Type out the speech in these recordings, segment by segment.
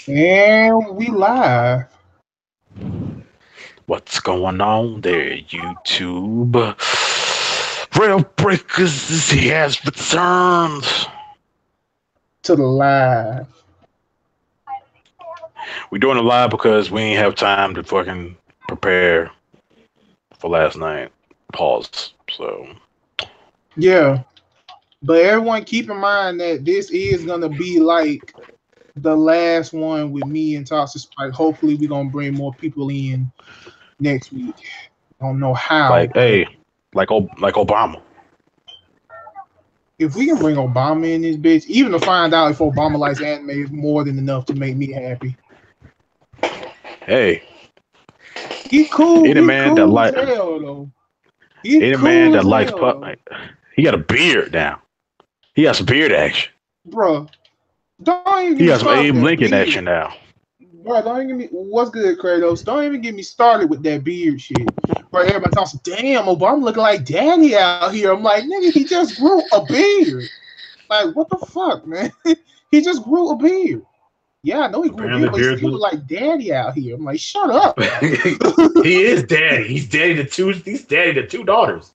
And we live. What's going on there, YouTube? RealmBreakers has returned. To the live. We're doing it live because we ain't have time to fucking prepare for last night. Pause. So Yeah. But everyone keep in mind that this is gonna be like the last one with me and Toxic Spike. Hopefully we're gonna bring more people in next week. Don't know how, like, but hey, like Obama. if we can bring Obama in this bitch, even to find out if Obama likes anime is more than enough to make me happy. Hey, He cool. any He man that cool as like hell though. He any man cool that as likes hell pup, though. he got a beard now. He got some beard action. Bruh, don't even He get me got some started with Abe that Lincoln beard. action now. Bro, don't even get me. What's good, Kratos? Don't even get me started with that beard shit. Bro, everybody talks, damn, Obama looking like daddy out here. I'm like, nigga, he just grew a beard. Like, what the fuck, man? He just grew a beard. Yeah, I know he grew a Apparently, beard, but he beards still look. look like daddy out here. I'm like, shut up. He is daddy. He's daddy to two. He's daddy to two daughters,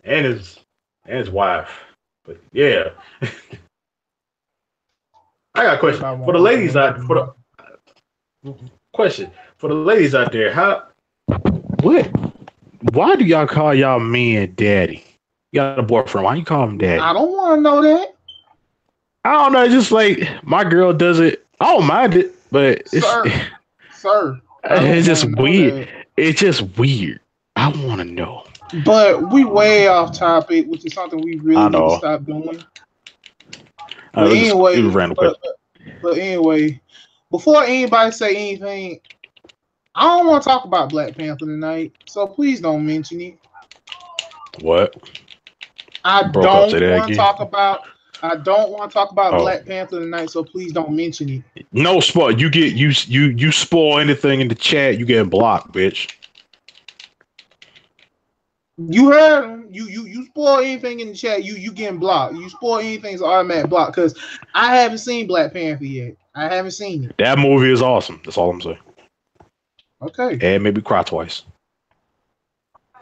and his wife. But yeah, I got a question Everybody for want the Uncle ladies out. Lincoln. For the ladies out there. What? Why do y'all call y'all men daddy? You got a boyfriend. Why you call him daddy? I don't want to know that. I don't know. It's just like my girl does it. I don't mind it, but Sir, sir, I don't it's just want to know weird. that. It's just weird. I want to know. But we way off topic, which is something we really I need to know. stop doing. It But was a anyway, random question. but anyway, before anybody say anything, I don't want to talk about Black Panther tonight, so please don't mention it. What? I Broke up. Say don't that want to again. talk about. I don't want to talk about Oh, Black Panther tonight, so please don't mention it. no spoil. You spoil anything in the chat, you get blocked, bitch. You heard him. You spoil anything in the chat, you getting blocked. You spoil anything, it's automatic block. Because I haven't seen Black Panther yet. I haven't seen it. That movie is awesome. That's all I'm saying. Okay. And maybe cry twice.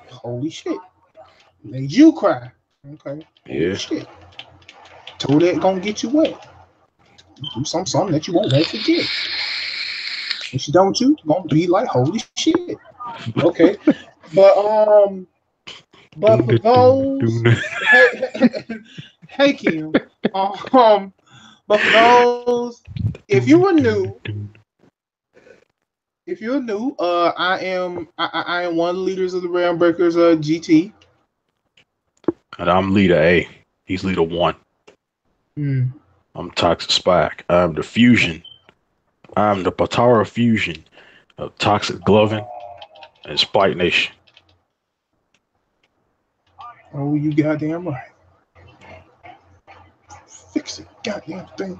Holy shit. Made you cry. Okay. Holy Yeah. shit. Told that gonna get you wet. Do something that you won't forget. If you don't, you gonna be like, holy shit. Okay, but but for those, hey, hey Kim, but for those, if you were new, I am one of the leaders of the RealmBreakers GT. And I'm leader A. He's leader one. Hmm. I'm Toxic Spike. I'm the fusion. I'm the Patara fusion of Toxic Glovin and Spike Nation. Oh, you goddamn right. Fix it, goddamn thing.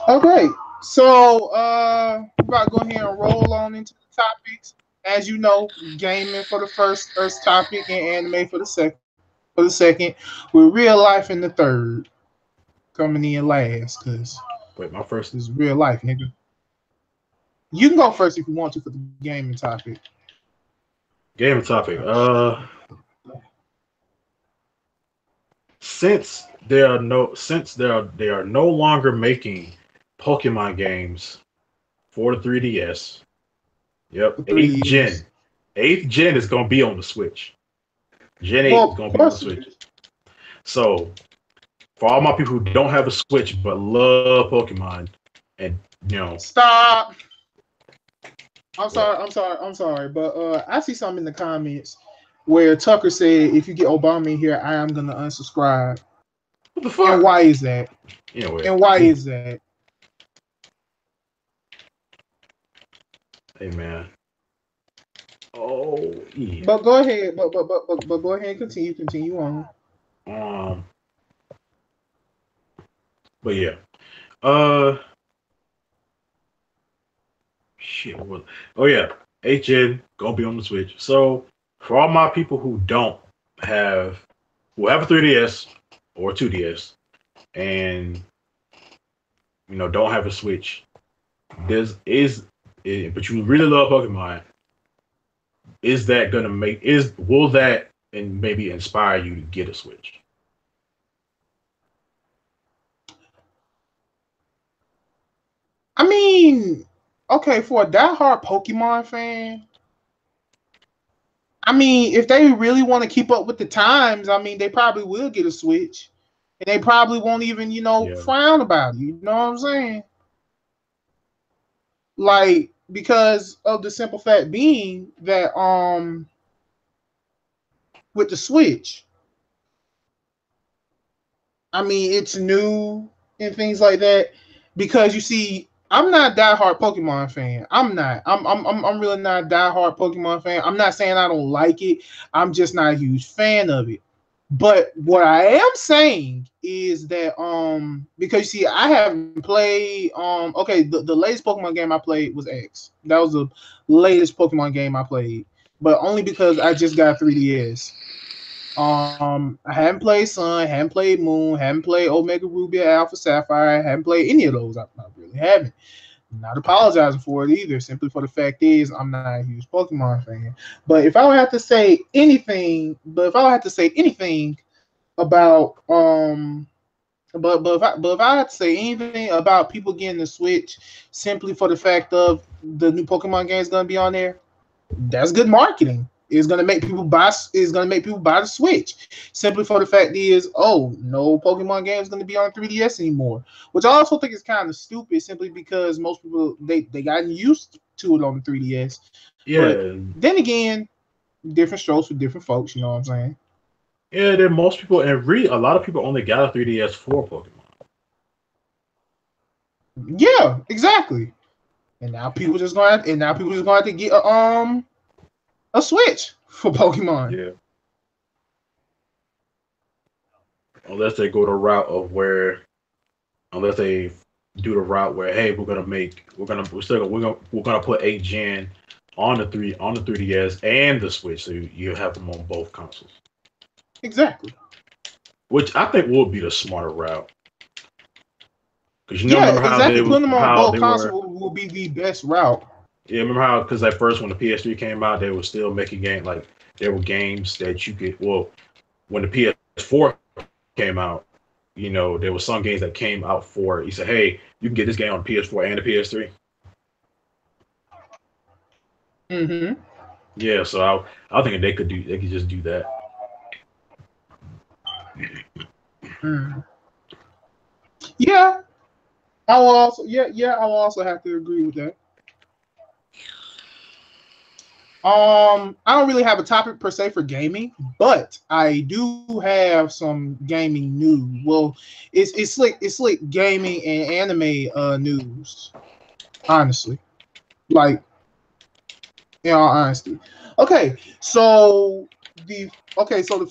Okay, so we're about to go ahead and roll on into the topics. As you know, gaming for the first topic and anime for the second. With real life in the third, coming in last, cause Wait, my first this is real life, nigga. You can go first if you want to for the gaming topic. game topic. They are no longer making Pokemon games for the 3DS. Yep, For 3DS. Eighth gen is gonna be on the Switch. Gen 8 is Well, gonna of be on the course it Switch. is. So for all my people who don't have a Switch but love Pokemon, and Stop. I'm what? sorry. But I see something in the comments where Tucker said, "If you get Obama in here, I am gonna unsubscribe." What the And fuck? why is that? Anyway, And why is that? hey man. Oh yeah. But go ahead. But go ahead and continue. Continue on. Um. But yeah. Uh. Shit. What? Oh yeah. HN gonna be on the Switch. So for all my people have who have a 3DS or 2DS and don't have a Switch, but you really love Pokemon, will that and maybe inspire you to get a Switch? I mean, okay, for a diehard Pokemon fan, I mean, if they really want to keep up with the times, I mean, they probably will get a Switch, and they probably won't even, frown about it. You know what I'm saying? Like, because of the simple fact being that with the Switch, I mean, it's new and things like that. Because you see, I'm not a diehard Pokemon fan. I'm not. I'm really not a diehard Pokemon fan. I'm not saying I don't like it. I'm just not a huge fan of it. But what I am saying is that because you see, I haven't played okay, the latest Pokemon game I played was X. That was the latest Pokemon game I played. But only because I just got 3DS. I haven't played Sun, haven't played Moon, haven't played Omega Ruby, Alpha Sapphire, haven't played any of those. I really haven't. I'm not apologizing for it either. Simply for the fact is, I'm not a huge Pokemon fan. But if I would have to say anything, about but if I had to say anything about people getting the Switch simply for the fact of the new Pokemon game is going to be on there, that's good marketing. It's gonna make people buy. It's gonna make people buy the Switch simply for the fact is, oh, no Pokemon game is gonna be on 3DS anymore. Which I also think is kind of stupid, simply because most people they gotten used to it on the 3DS. Yeah. But then again, different strokes for different folks. You know what I'm saying? Yeah, then most people and really a lot of people only got a 3DS for Pokemon. Yeah, exactly. And now people just gonna have to get a Switch for Pokemon. Yeah. Unless they go the route of unless they do the route where, hey, we're gonna put 8 Gen on the 3DS and the Switch, so you have them on both consoles. Exactly. Which I think would be the smarter route. Because remember how exactly. Putting them on both consoles will be the best route. Yeah, remember how, because at first when the PS3 came out, they were still making games, like there were games that you could, when the PS4 came out, there were some games that came out for it. You said, hey, you can get this game on the PS4 and the PS3. Mm-hmm. Yeah, so I think they could just do that. Yeah. I will also have to agree with that. I don't really have a topic per se for gaming, but I do have some gaming news. Well, it's like gaming and anime news. Honestly, like, in all honesty. Okay, so the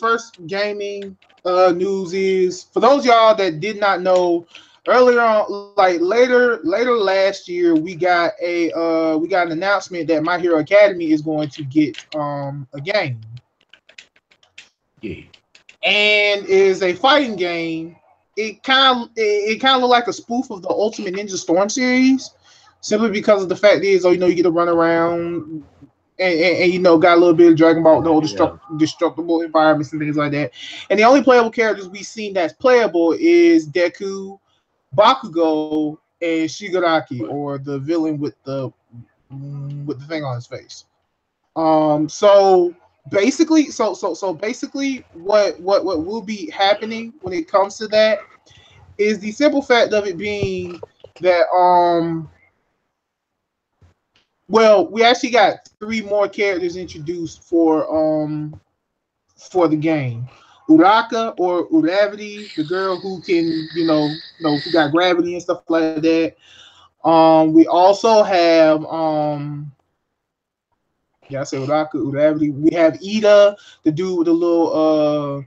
first gaming news is, for those y'all that did not know, earlier on, like later last year, we got an announcement that My Hero Academy is going to get a game. Yeah. And is a fighting game. It kind of looked like a spoof of the Ultimate Ninja Storm series, simply because of the fact is, you get to run around and got a little bit of Dragon Ball, the whole destructible environments and things like that. And the only playable characters we've seen that's playable is Deku, Bakugo, and Shigaraki, or the villain with the thing on his face. So basically, what will be happening when it comes to that is the simple fact of it being that we actually got 3 more characters introduced for the game. Uraka, or Uravity, the girl who can, who got gravity and stuff like that. We also have I say Uraka, Uravity. We have Ida, the dude with the little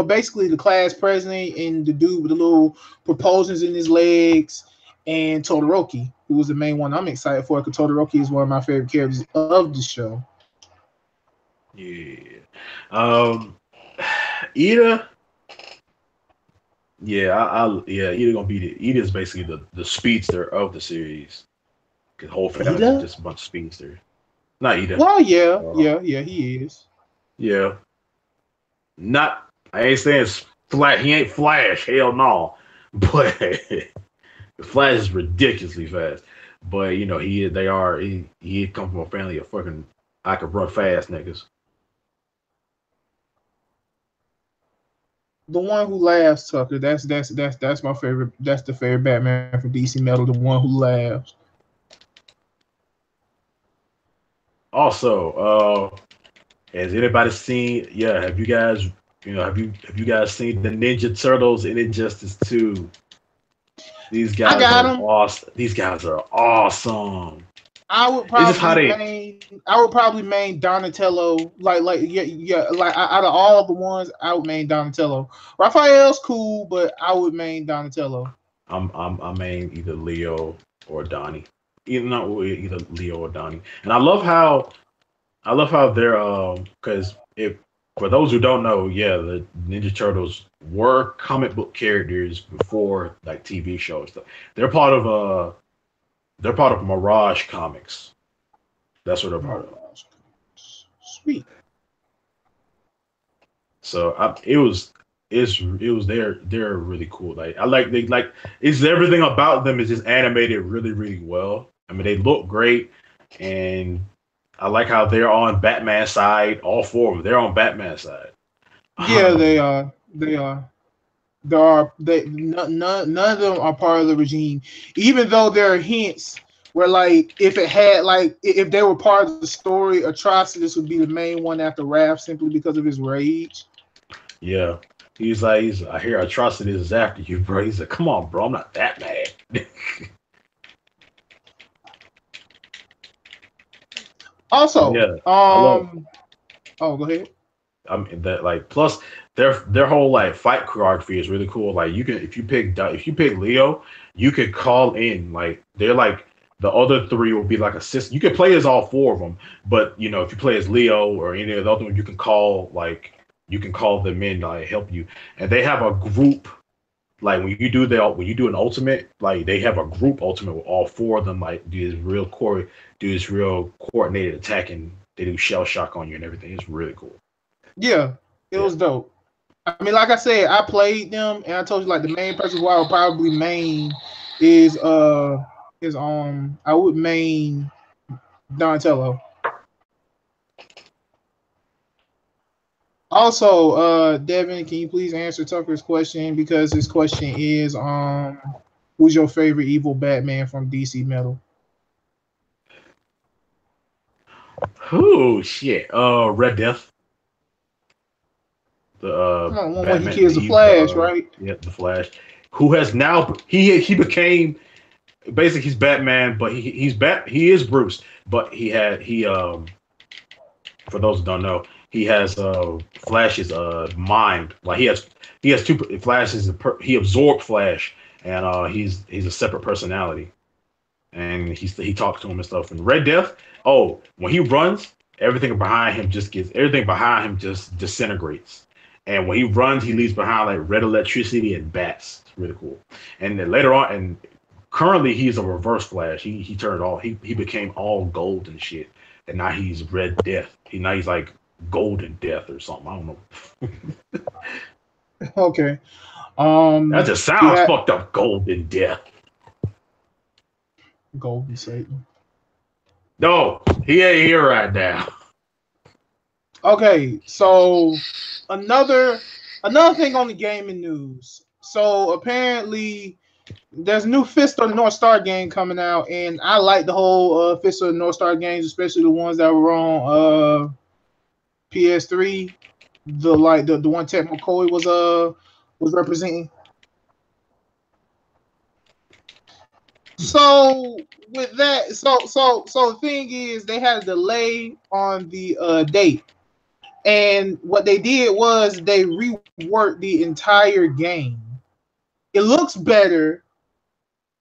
basically the class president, and the dude with the little propulsions in his legs, and Todoroki, who was the main one I'm excited for, because Todoroki is one of my favorite characters of the show. Yeah. Ida. Yeah, Ida gonna be Ida is basically the speedster of the series. His whole family is just a bunch of speedsters. Not Ida. Well, yeah, he is. Yeah. Not. I ain't saying Flash. He ain't Flash. Hell no. But Flash is ridiculously fast. But you know he come from a family of fucking I could run fast niggas. The one who laughs, Tucker. That's my favorite. That's the favorite Batman from DC Metal. The one who laughs. Also, has anybody seen? Yeah, have you guys? Have you guys seen the Ninja Turtles in Injustice 2? These guys are awesome. These guys are awesome. I would probably main Donatello. Like out of all the ones, I would main Donatello. Raphael's cool, but I would main Donatello. I main either Leo or Donnie. Either Leo or Donnie. And I love how they're because if for those who don't know, yeah, the Ninja Turtles were comic book characters before like TV shows. They're part of Mirage Comics. That's what they're part of. Sweet. So they're really cool. Like it's everything about them is just animated really, really well. I mean, they look great, and I like how they're on Batman's side. All four of them, they're on Batman's side. Yeah, they are. None of them are part of the regime, even though there are hints where, like, if they were part of the story, Atrocitus would be the main one after Raph simply because of his rage. Yeah, I hear Atrocitus is after you, bro. He's like, come on, bro, I'm not that mad. Also, yeah, go ahead. I mean that, like, plus their whole like fight choreography is really cool. Like if you pick Leo, you could call in, like, they're like the other three will be like assist. You can play as all four of them, but if you play as Leo or any of the other ones, you can call them in to help you. And they have a group. Like when you do an ultimate, like they have a group ultimate with all four of them, like do this real coordinated attack, and they do shell shock on you and everything. It's really cool. Yeah, it was dope. I mean, like I said, I played them, and I told you, like, the main person who I would probably main is I would main Donatello. Also, Devin, can you please answer Tucker's question, because his question is who's your favorite evil Batman from DC Metal? Oh shit. Red Death. The when he kills the Flash, right? Yeah, the Flash. Who has now he became basically, he's Batman, but he is Bruce, but for those who don't know, he has Flash's mind. Like he has two Flashes. He absorbed Flash, and he's a separate personality, and he talks to him and stuff. And Red Death, when he runs, everything behind him just disintegrates. And when he runs, he leaves behind like red electricity and bats. It's really cool. And then later on, and currently he's a reverse Flash. He turned all he became all gold and shit. And now he's Red Death. Now he's like Golden Death or something. I don't know. Okay. That just sounds fucked up. Golden Death. Golden Satan. No, he ain't here right now. Okay, so another thing on the gaming news. So apparently there's a new Fist of the North Star game coming out, and I like the whole Fist of the North Star games, especially the ones that were on PS3. The one Tech McCoy was representing. So with that, so the thing is, they had a delay on the date. And what they did was they reworked the entire game. It looks better,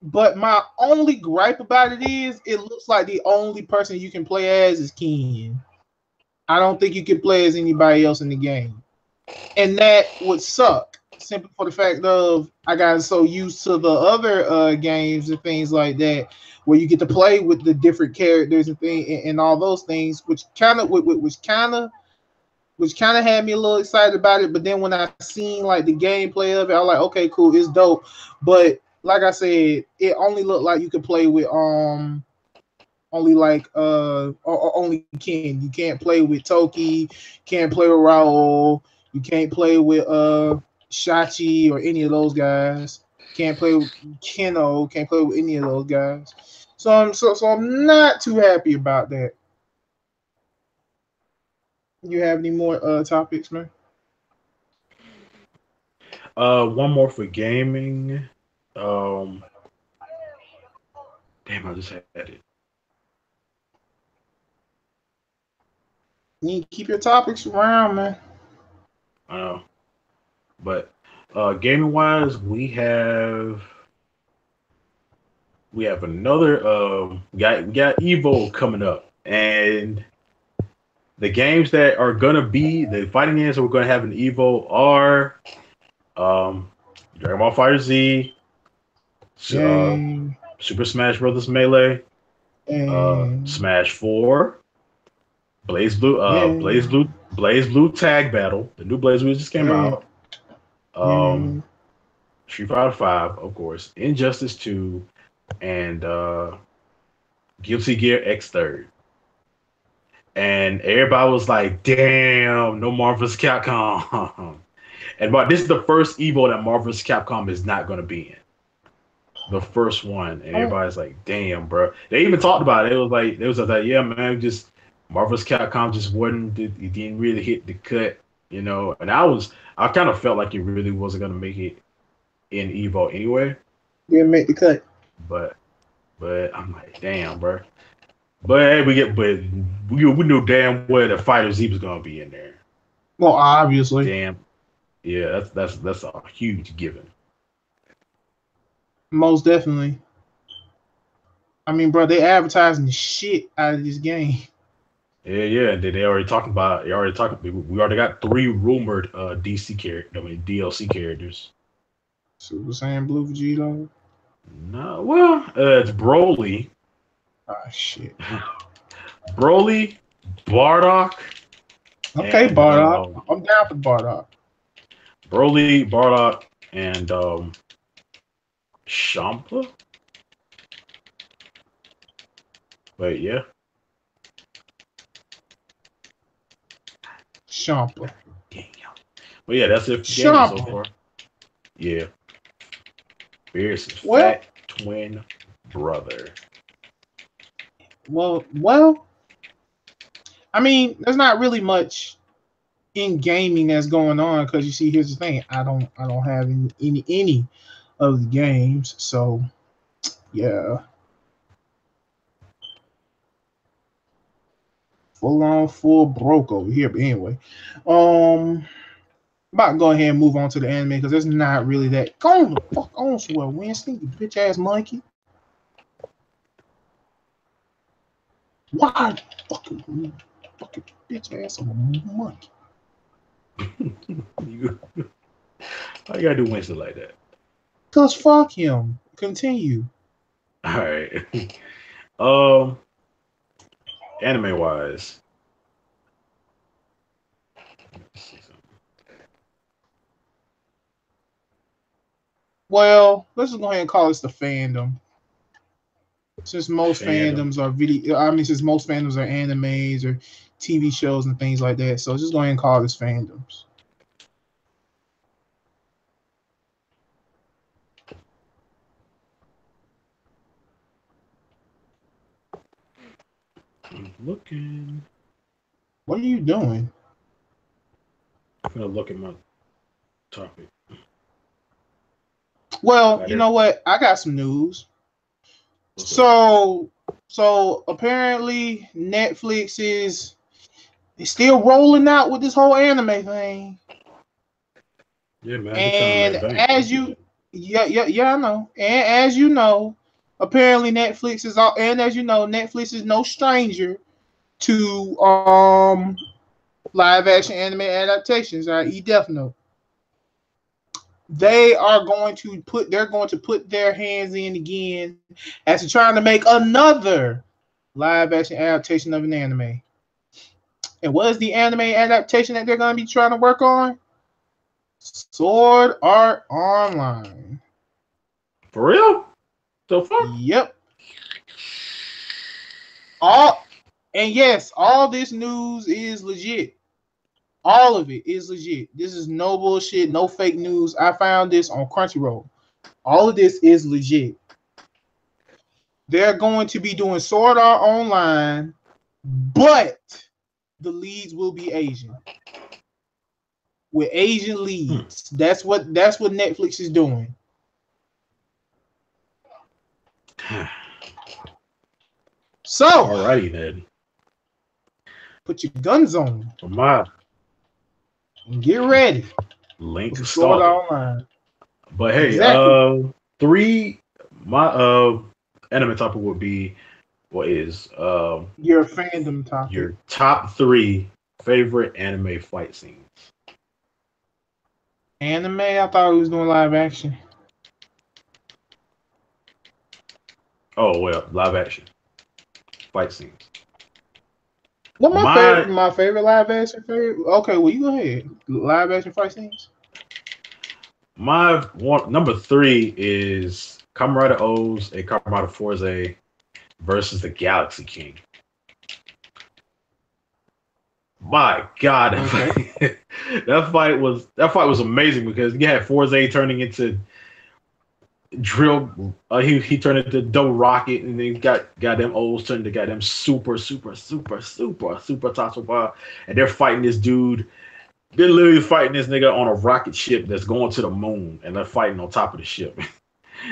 but my only gripe about it is it looks like the only person you can play as is Ken. I don't think you can play as anybody else in the game. And that would suck. simply for the fact of I got so used to the other games and things like that, where you get to play with the different characters and and all those things, which kind of had me a little excited about it. But then when I seen like the gameplay of it, I was like, okay, cool, it's dope. But like I said, it only looked like you could play with only like only Ken. You can't play with Toki, can't play with Raul, you can't play with Shachi or any of those guys. Can't play with Keno, can't play with any of those guys. So I'm not too happy about that. You have any more topics, man? One more for gaming. Um, damn, I just had it. You need to keep your topics around, man. I know, but gaming wise, we have another we got Evo coming up, and the games that are gonna be the fighting games that we're gonna have in Evo are Dragon Ball Fighter Z, Yay. Super Smash Brothers Melee, And Smash 4, Blaze Blue, yeah, Blaze Blue Tag Battle. The new Blaze Blue just came yeah, out. yeah. Street Fighter 5, of course, Injustice 2, and Guilty Gear X Third. And everybody was like, "Damn, no Marvel's Capcom." And but this is the first Evo that Marvel's Capcom is not going to be in. The first one, and everybody's like, "Damn, bro." They even talked about it. It was like, "Yeah, man, just Marvel's Capcom just wasn't. It didn't really hit the cut, you know." And I kind of felt like it really wasn't going to make it in Evo anyway. Didn't make the cut. But I'm like, "Damn, bro." But we knew damn well that Fighter Z was going to be in there. Well, obviously. Damn. Yeah, that's a huge given. Most definitely. I mean, bro, they advertising the shit out of this game. Yeah. They already talking about. We already got 3 rumored DLC characters. Super Saiyan Blue Vegeta. No, well, it's Broly. Ah, shit. Broly, Bardock. Okay, and, Bardock. I'm down for Bardock. Broly, Bardock, and Champa. Wait, yeah. Champa. Damn. But yeah, that's it for gaming so far. Yeah. Fierce fat twin brother. Well. I mean, there's not really much in gaming that's going on because you see, here's the thing: I don't have any of the games, so yeah, full broke over here. But anyway, about to go ahead and move on to the anime because there's not really that. Go on the fuck on somewhere, Winston, you bitch ass monkey. Why fucking bitch ass of a monkey? How you gotta do Winston like that? Cause fuck him. Continue. All right. Anime wise. Well, let's just go ahead and call this the fandom. Since most fandoms are since most fandoms are animes or TV shows and things like that, so just go ahead and call this fandoms. I'm looking. What are you doing? I'm gonna look at my topic. Well, you know what? I got some news. So apparently Netflix is still rolling out with this whole anime thing. Yeah, man. And as you, I know. And as you know, apparently Netflix is all. And as you know, Netflix is no stranger to live action anime adaptations. I.e. Death Note. they're going to put their hands in again as to trying to make another live action adaptation of an anime. And what is the anime adaptation that they're going to be trying to work on? Sword Art Online. For real? So far? Yep. Yes, all this news is legit. All of it is legit. This is no bullshit, no fake news. I found this on Crunchyroll. All of this is legit. They're going to be doing Sword Art Online, but the leads will be Asian. With Asian leads. That's what Netflix is doing. So, alrighty then. Put your guns on. My and get ready. Link Sword Art Online. But hey, exactly. My anime topic would be what is your fandom topic. Your top 3 favorite anime fight scenes. Anime? I thought he was doing live action. Oh well, live action fight scenes. What my favorite live action favorite? Okay, well you go ahead. Live action fight scenes. My number 3 is Kamen Rider O's and Kamen Rider Forze versus the Galaxy King. My God, that fight was amazing because you had Forze turning into drill. He turned into double rocket, and then got them O's turned to them super Tatsuba, and they're fighting this dude. They're literally fighting this nigga on a rocket ship that's going to the moon, and they're fighting on top of the ship.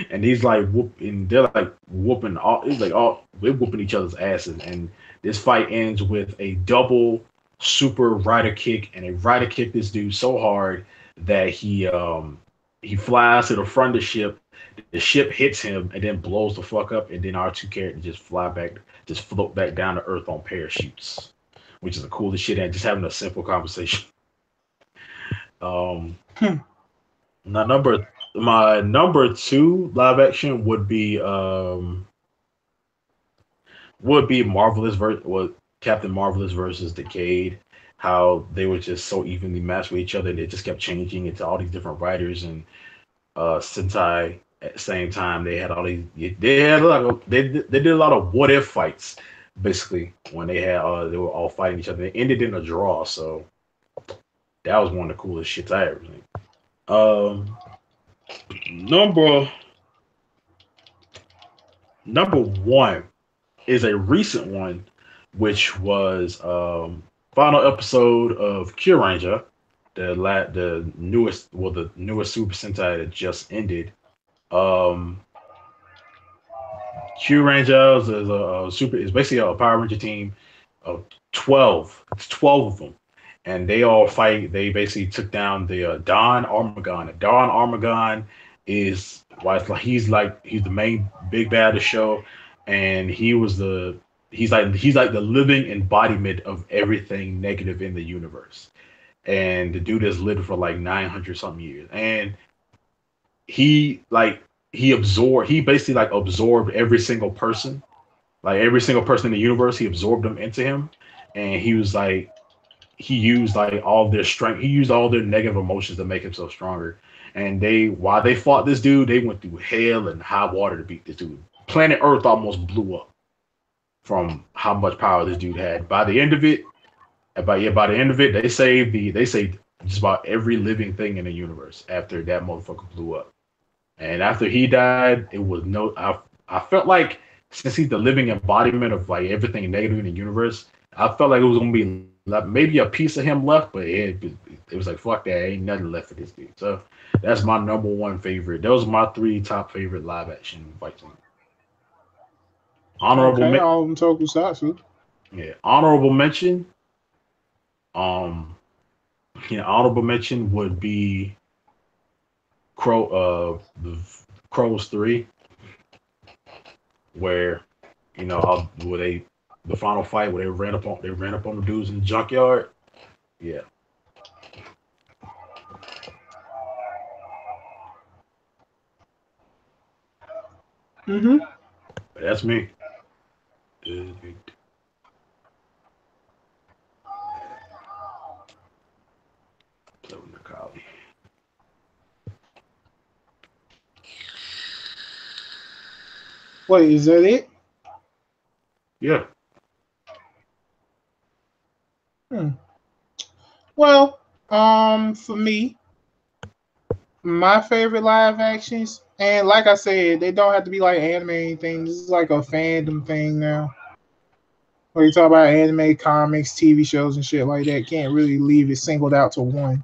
And he's like whooping, they're like whooping they're whooping each other's asses. And this fight ends with a double super rider kick, and a rider kick this dude so hard that he flies to the front of the ship. The ship hits him and then blows the fuck up, and then our 2 characters just float back down to Earth on parachutes, which is the coolest shit. And just having a simple conversation. My number 2 live action would be Captain Marvelous versus Decade. How they were just so evenly matched with each other, and they just kept changing into all these different writers and Sentai at the same time. They had all these. They did a lot of what if fights, basically, when they were all fighting each other. It ended in a draw, so that was one of the coolest shits I ever seen. Number 1 is a recent one, which was final episode of Kyuranger, the newest Super Sentai that just ended. Kyuranger is basically a Power Ranger team of 12. It's 12 of them. And they all fight. They basically took down the Don Armagon. Don Armagon is he's the main big bad of the show, and he's like the living embodiment of everything negative in the universe. And the dude has lived for like 900 something years, and he basically absorbed every single person, like every single person in the universe. He absorbed them into him, and he used all their strength. He used all their negative emotions to make himself stronger. And while they fought this dude, they went through hell and high water to beat this dude. Planet Earth almost blew up from how much power this dude had. By the end of it, they saved just about every living thing in the universe after that motherfucker blew up. And after he died, it was I felt like, since he's the living embodiment of like everything negative in the universe, I felt like it was gonna be maybe a piece of him left, but it was like, fuck that, ain't nothing left for this dude. So that's my number 1 favorite. Those are my 3 top favorite live action fight scenes. Honorable tokusatsu. Yeah, honorable mention. Honorable mention would be Crows 3, where the final fight where they ran up on the dudes in the junkyard. Yeah. Mm-hmm. That's me. Wait, is that it? Yeah. Hmm. Well, for me, my favorite live actions, and like I said, they don't have to be like anime or anything. This is like a fandom thing now. Where you talk about anime, comics, TV shows, and shit like that. Can't really leave it singled out to one.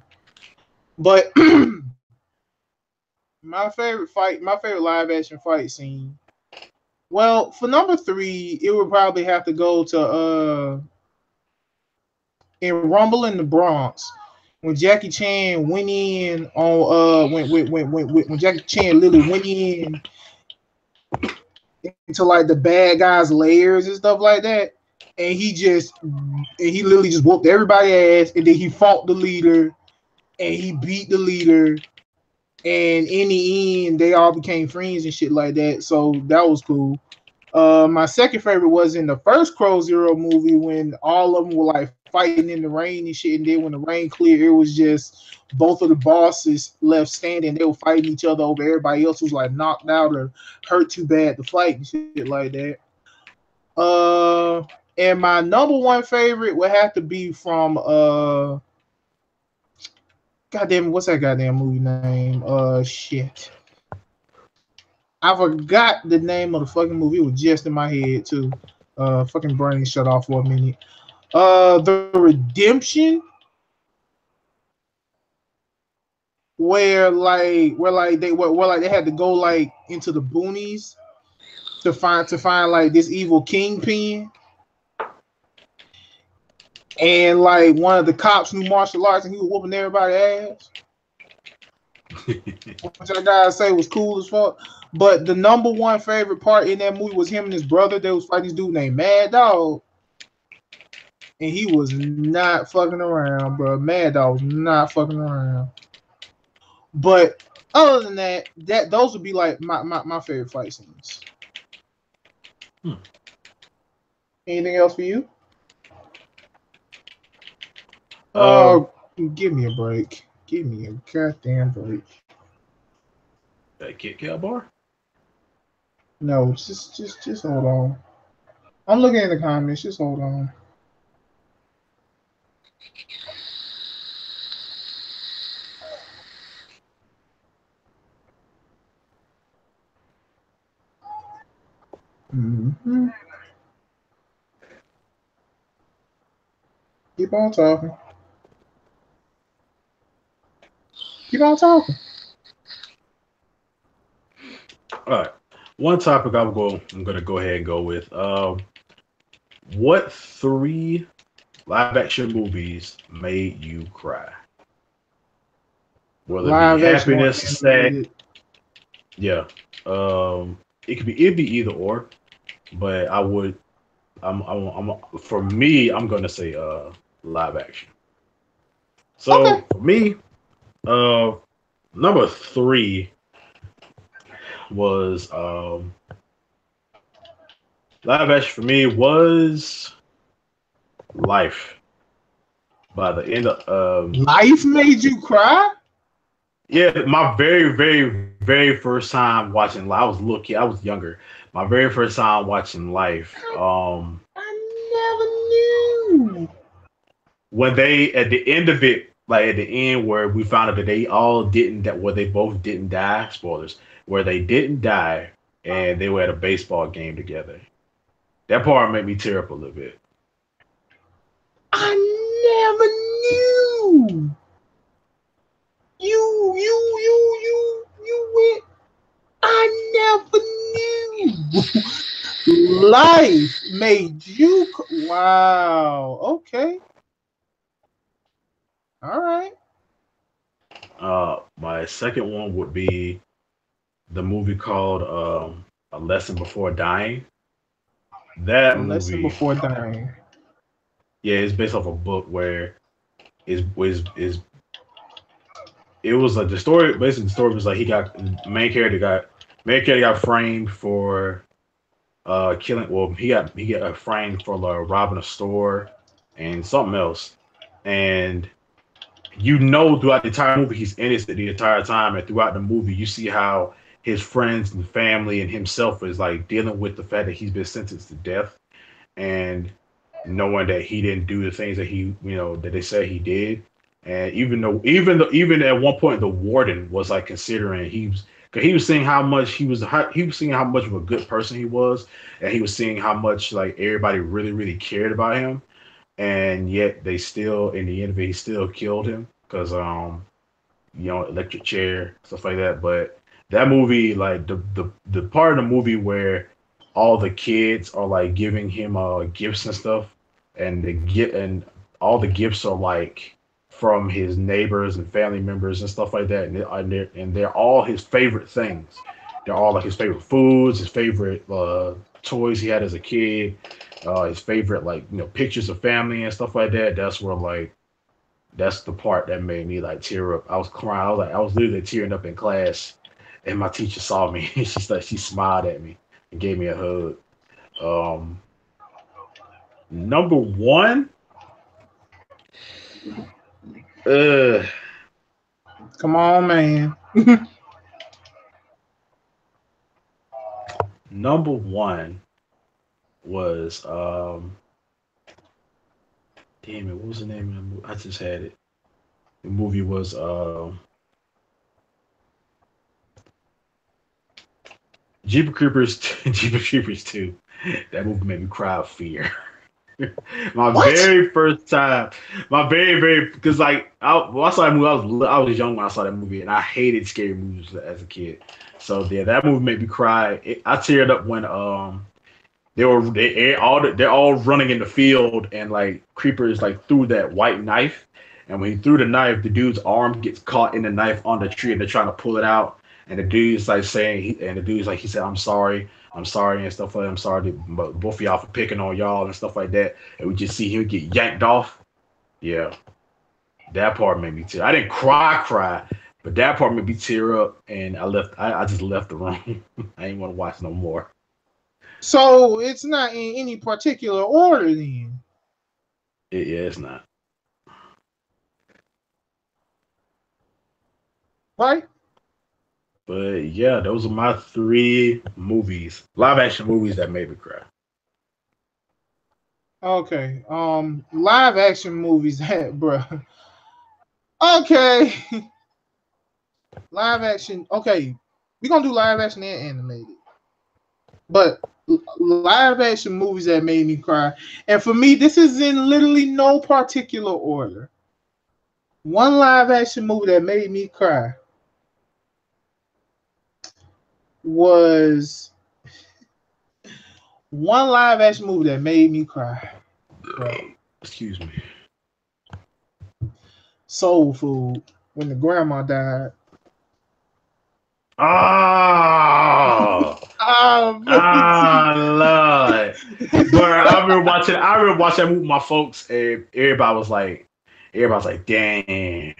But my favorite live action fight scene. Well, for number three, it would probably have to go to in Rumble in the Bronx when Jackie Chan went in on when Jackie Chan literally went in into like the bad guys' layers and stuff like that, and he literally just whooped everybody ass, and then he fought the leader, and he beat the leader, and in the end they all became friends and shit like that. So that was cool. My second favorite was in the first Crow Zero movie when all of them were like fighting in the rain and shit, and then when the rain cleared, it was just both of the bosses left standing. They were fighting each other over everybody else who's like knocked out or hurt too bad to fight and shit like that. And my number one favorite would have to be from goddamn, what's that goddamn movie name? Shit. I forgot the name of the fucking movie. It was just in my head too. Fucking brain shut off for a minute. The Redemption, where they had to go like into the boonies to find like this evil kingpin, and like one of the cops knew martial arts and he was whooping everybody's ass. Which I gotta say was cool as fuck. But the number one favorite part in that movie was him and his brother. They was fighting this dude named Mad Dog. And he was not fucking around, bro. Mad Dog was not fucking around. But other than that those would be like my favorite fight scenes. Anything else for you? Oh, give me a break. Give me a goddamn break. That Kit Kat bar? No, just hold on. I'm looking in the comments. Just hold on. Mm-hmm. Keep on talking. Keep on talking. All right. One topic I'm gonna go ahead and go with. What three live action movies made you cry? Whether it be Live action or happiness, sad, animated. yeah. It'd be either or, but for me, I'm gonna say live action. Okay. So for me, uh number three was live action for me was Life. By the end of Life made you cry? yeah, my very first time watching Life, I was a little kid, I was younger. My very first time watching Life, I never knew. when they at the end of it, like at the end where we found out that they all didn't that where they both didn't die, spoilers, where they didn't die and they were at a baseball game together. That part made me tear up a little bit. I never knew. You went. I never knew. Life made you. Wow. Okay. All right. My second one would be the movie called A Lesson Before Dying. A That lesson movie, before dying. yeah, it's based off a book where it was like the story. Basically, the story was like he got the main character got Main character got framed for killing. Well, he got framed for robbing a store and something else. And throughout the entire movie he's innocent the entire time, and throughout the movie you see how his friends and family and himself is like dealing with the fact that he's been sentenced to death, and knowing that he didn't do the things that that they said he did. And even at one point the warden was like considering because he was seeing how much he was seeing how much of a good person he was, and he was seeing how much like everybody really really cared about him, and yet they still, in the end of it, he still killed him because electric chair, stuff like that. But that movie, like the part of the movie where all the kids are like giving him gifts and stuff, and and all the gifts are like from his neighbors and family members and stuff like that, and they're all his favorite things. They're all like his favorite foods, his favorite toys he had as a kid, his favorite like pictures of family and stuff like that. That's the part that made me like tear up. I was crying. I was literally tearing up in class, and my teacher saw me. She smiled at me and gave me a hug. Number one, Come on, man. number one was damn it, what was the name of the movie? I just had it. The movie was Jeepers Creepers. Jeepers Creepers 2. That movie made me cry of fear. Very first time, because like I saw that movie. I was young when I saw that movie, and I hated scary movies as a kid. So yeah, that movie made me cry. I teared up when they're all running in the field, and like Creepers like threw that white knife, and when he threw the knife, the dude's arm gets caught in the knife on the tree, and they're trying to pull it out, and the dude's like he said I'm sorry and stuff like that. I'm sorry but both of y'all for picking on y'all and stuff like that, and we just see him get yanked off. Yeah, that part made me tear. I didn't cry, but that part made me tear up, and I just left the room. I didn't want to watch no more. So it's not in any particular order then? Yeah, it's not. Right? But yeah, those are my 3 movies, live action movies that made me cry. Okay. Live action movies, bro. Okay. Live action. Okay. We're gonna do live action and animated. But live action movies that made me cry. And for me, this is in literally no particular order. One live action movie that made me cry was one live action movie that made me cry. Bro. Excuse me. Soul Food, when the grandma died. Oh, Lord. But I remember watching that movie with my folks, and everybody was like, damn.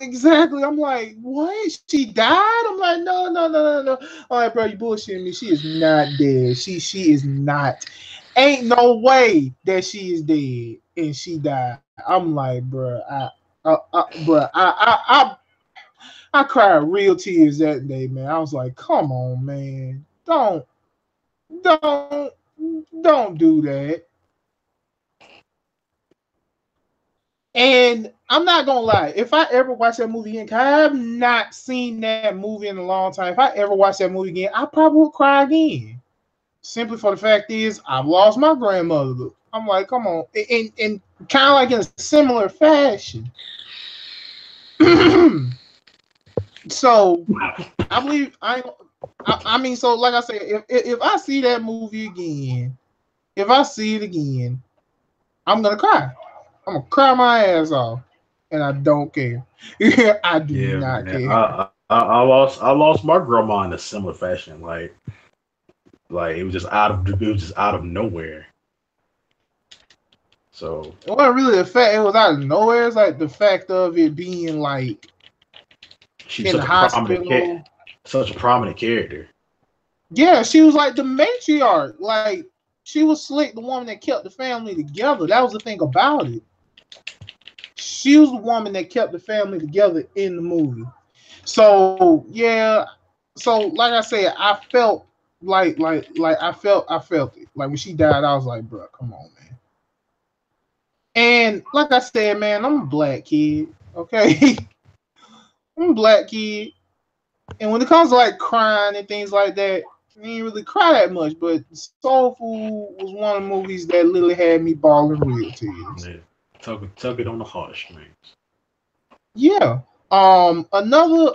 Exactly. I'm like, what? She died? I'm like, no. All right, bro, you bullshitting me. She is not dead. She is not. Ain't no way that she is dead and she died. I'm like, bro, I cried real tears that day, man. I was like, come on, man. Don't do that. And I'm not gonna lie, if I ever watch that movie again, I have not seen that movie in a long time. If I ever watch that movie again, I probably would cry again. Simply for the fact is, I've lost my grandmother. I'm like, come on, and kind of like in a similar fashion. So I believe I mean, so like I said, if I see that movie again, if I see it again, I'm gonna cry. I'm gonna cry my ass off, and I don't care. I do not care. I lost my grandma in a similar fashion. Like it was just out of nowhere. So it wasn't really the fact it was out of nowhere. It's like the fact of it being like she's in the hospital. such a prominent character. Yeah, she was like the matriarch. Like she was slick, the woman that kept the family together. That was the thing about it. She was the woman that kept the family together in the movie. So yeah, so like I said, I felt like I felt it. Like when she died, I was like, bro, come on, man. And like I said, man, I'm a black kid. Okay, I'm a black kid, and when it comes to like crying and things like that, I didn't really cry that much. But Soul Food was one of the movies that literally had me bawling real tears. Yeah. Tug it on the heartstrings. Yeah. Another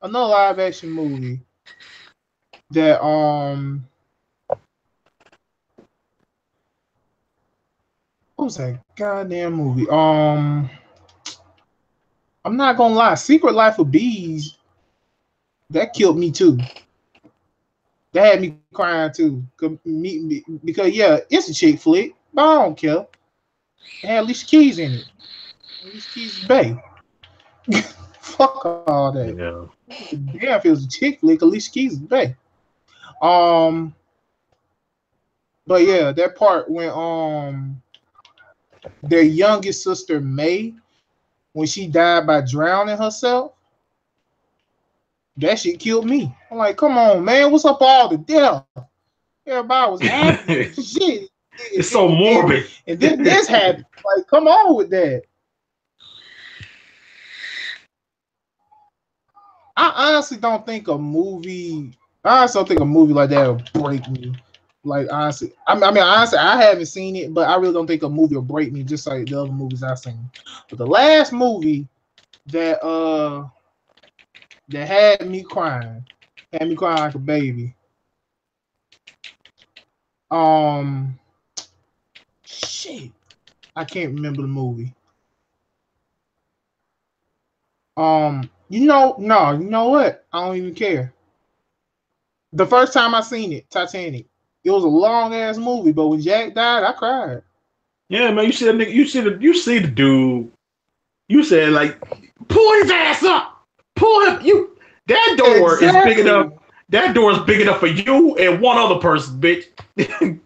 live action movie that what was that goddamn movie? I'm not gonna lie, Secret Life of Bees, that killed me too. That had me crying too. Because yeah, it's a chick flick, but I don't care. It had Alicia Keys in it. Alicia Keys is bae. Fuck all that. Yeah. Damn, if it was a chick flick, Alicia Keys is bae. But yeah, that part when their youngest sister May, when she died by drowning herself, that shit killed me. I'm like, come on, man, what's up all the death? Everybody was happy. Shit. It's so morbid. And then this happened. Like, come on with that. I honestly don't think a movie like that will break me. Like honestly, honestly, I haven't seen it, but I really don't think a movie will break me just like the other movies I've seen. But the last movie that had me crying like a baby. Shit, I can't remember the movie. You know what? I don't even care. The first time I seen it, Titanic. It was a long ass movie, but when Jack died, I cried. Yeah, man, you see that nigga, you see the dude. You said like, pull his ass up, pull him. That door is big enough. That door is big enough for you and one other person, bitch. I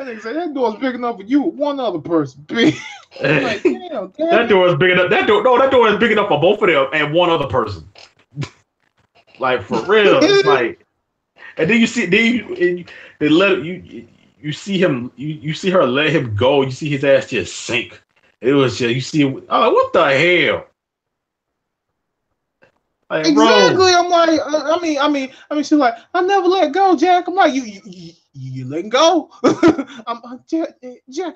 think that door is big enough for you and one other person, bitch. I'm like, damn, that door is big enough. That door is big enough for both of them and one other person. Like for real, it's like, and then you see, they let you see him, you see her let him go. You see his ass just sink. It was just you see, oh, what the hell? Like, exactly. Bro. I'm like, I mean, she's like, I never let go, Jack. I'm like, you letting go? Jack,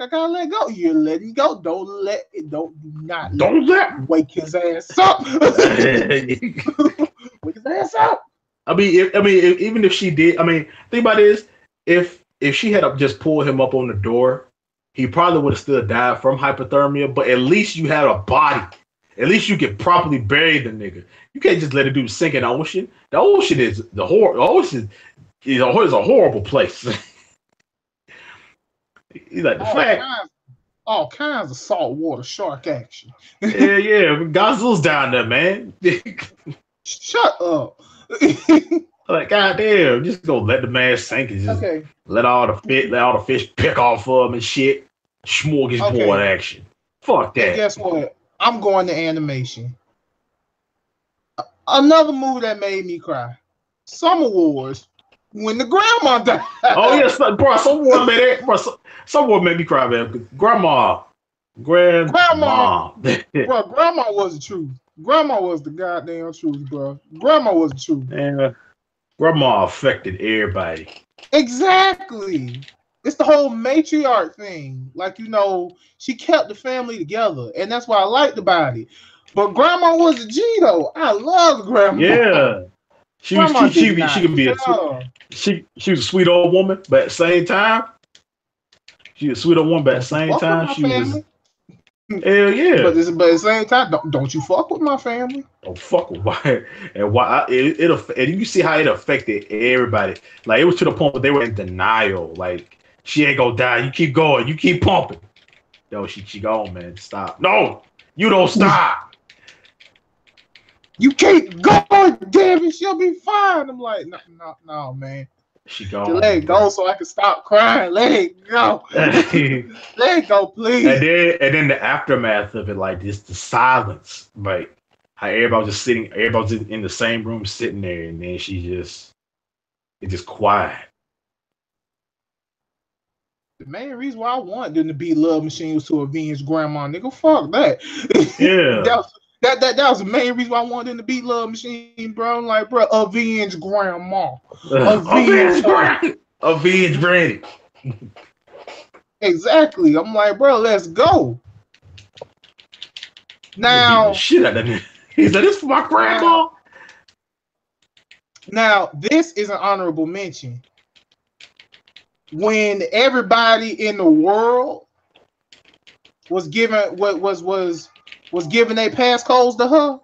I gotta let go. You're letting go. Don't let wake his ass up. Wake his ass up. I mean, even if she did, think about this. If she had just pulled him up on the door, he probably would have still died from hypothermia. But at least you had a body. At least you could properly bury the nigga. You can't just let it do sink in the ocean. The ocean is the ocean is a horrible place. He's like the fact. All kinds of saltwater shark action. yeah. Godzilla's down there, man. Shut up. Like, goddamn, just go let the man sink and just let all the fish pick off of him and shit. Smorgasbord action. Fuck that. And guess what? I'm going to animation. Another movie that made me cry. Summer Wars. When the grandma died. Oh yes, bro. Someone made me cry, man. Grandma. Bro, grandma was the truth. Grandma was the goddamn truth, bro. Grandma was the truth. And grandma affected everybody. Exactly. It's the whole matriarch thing. Like, she kept the family together, and that's what I liked about it. But grandma was a G though. I love grandma. Yeah. She could be she was a sweet old woman, but at the same time, she was a sweet old woman, but at the same time, she was hell yeah. But at the same time, don't you fuck with my family. Don't fuck with why and why and you see how it affected everybody. Like it was to the point where they were in denial. Like she ain't gonna die. You keep going. You keep pumping. yo, she gone, man. Stop. No, you don't stop. You keep going, damn it, she'll be fine. I'm like, no, man. She gone. Just let it go so I can stop crying. Let it go. Let it go, please. And then the aftermath of it, like just the silence, like how everybody was just in the same room sitting there, and then it's just quiet. The main reason why I wanted them to be Love Machine was to avenge Grandma, nigga. Fuck that. Yeah. that was the main reason why I wanted them to beat Love Machine, bro. I'm like, bro, avenge Grandma. Avenge Granny. Avenge Granny. Exactly. I'm like, bro, let's go. Now, shit out of that. He said, "This for my grandma." Now, this is an honorable mention. When everybody in the world was given was giving their passcodes to her,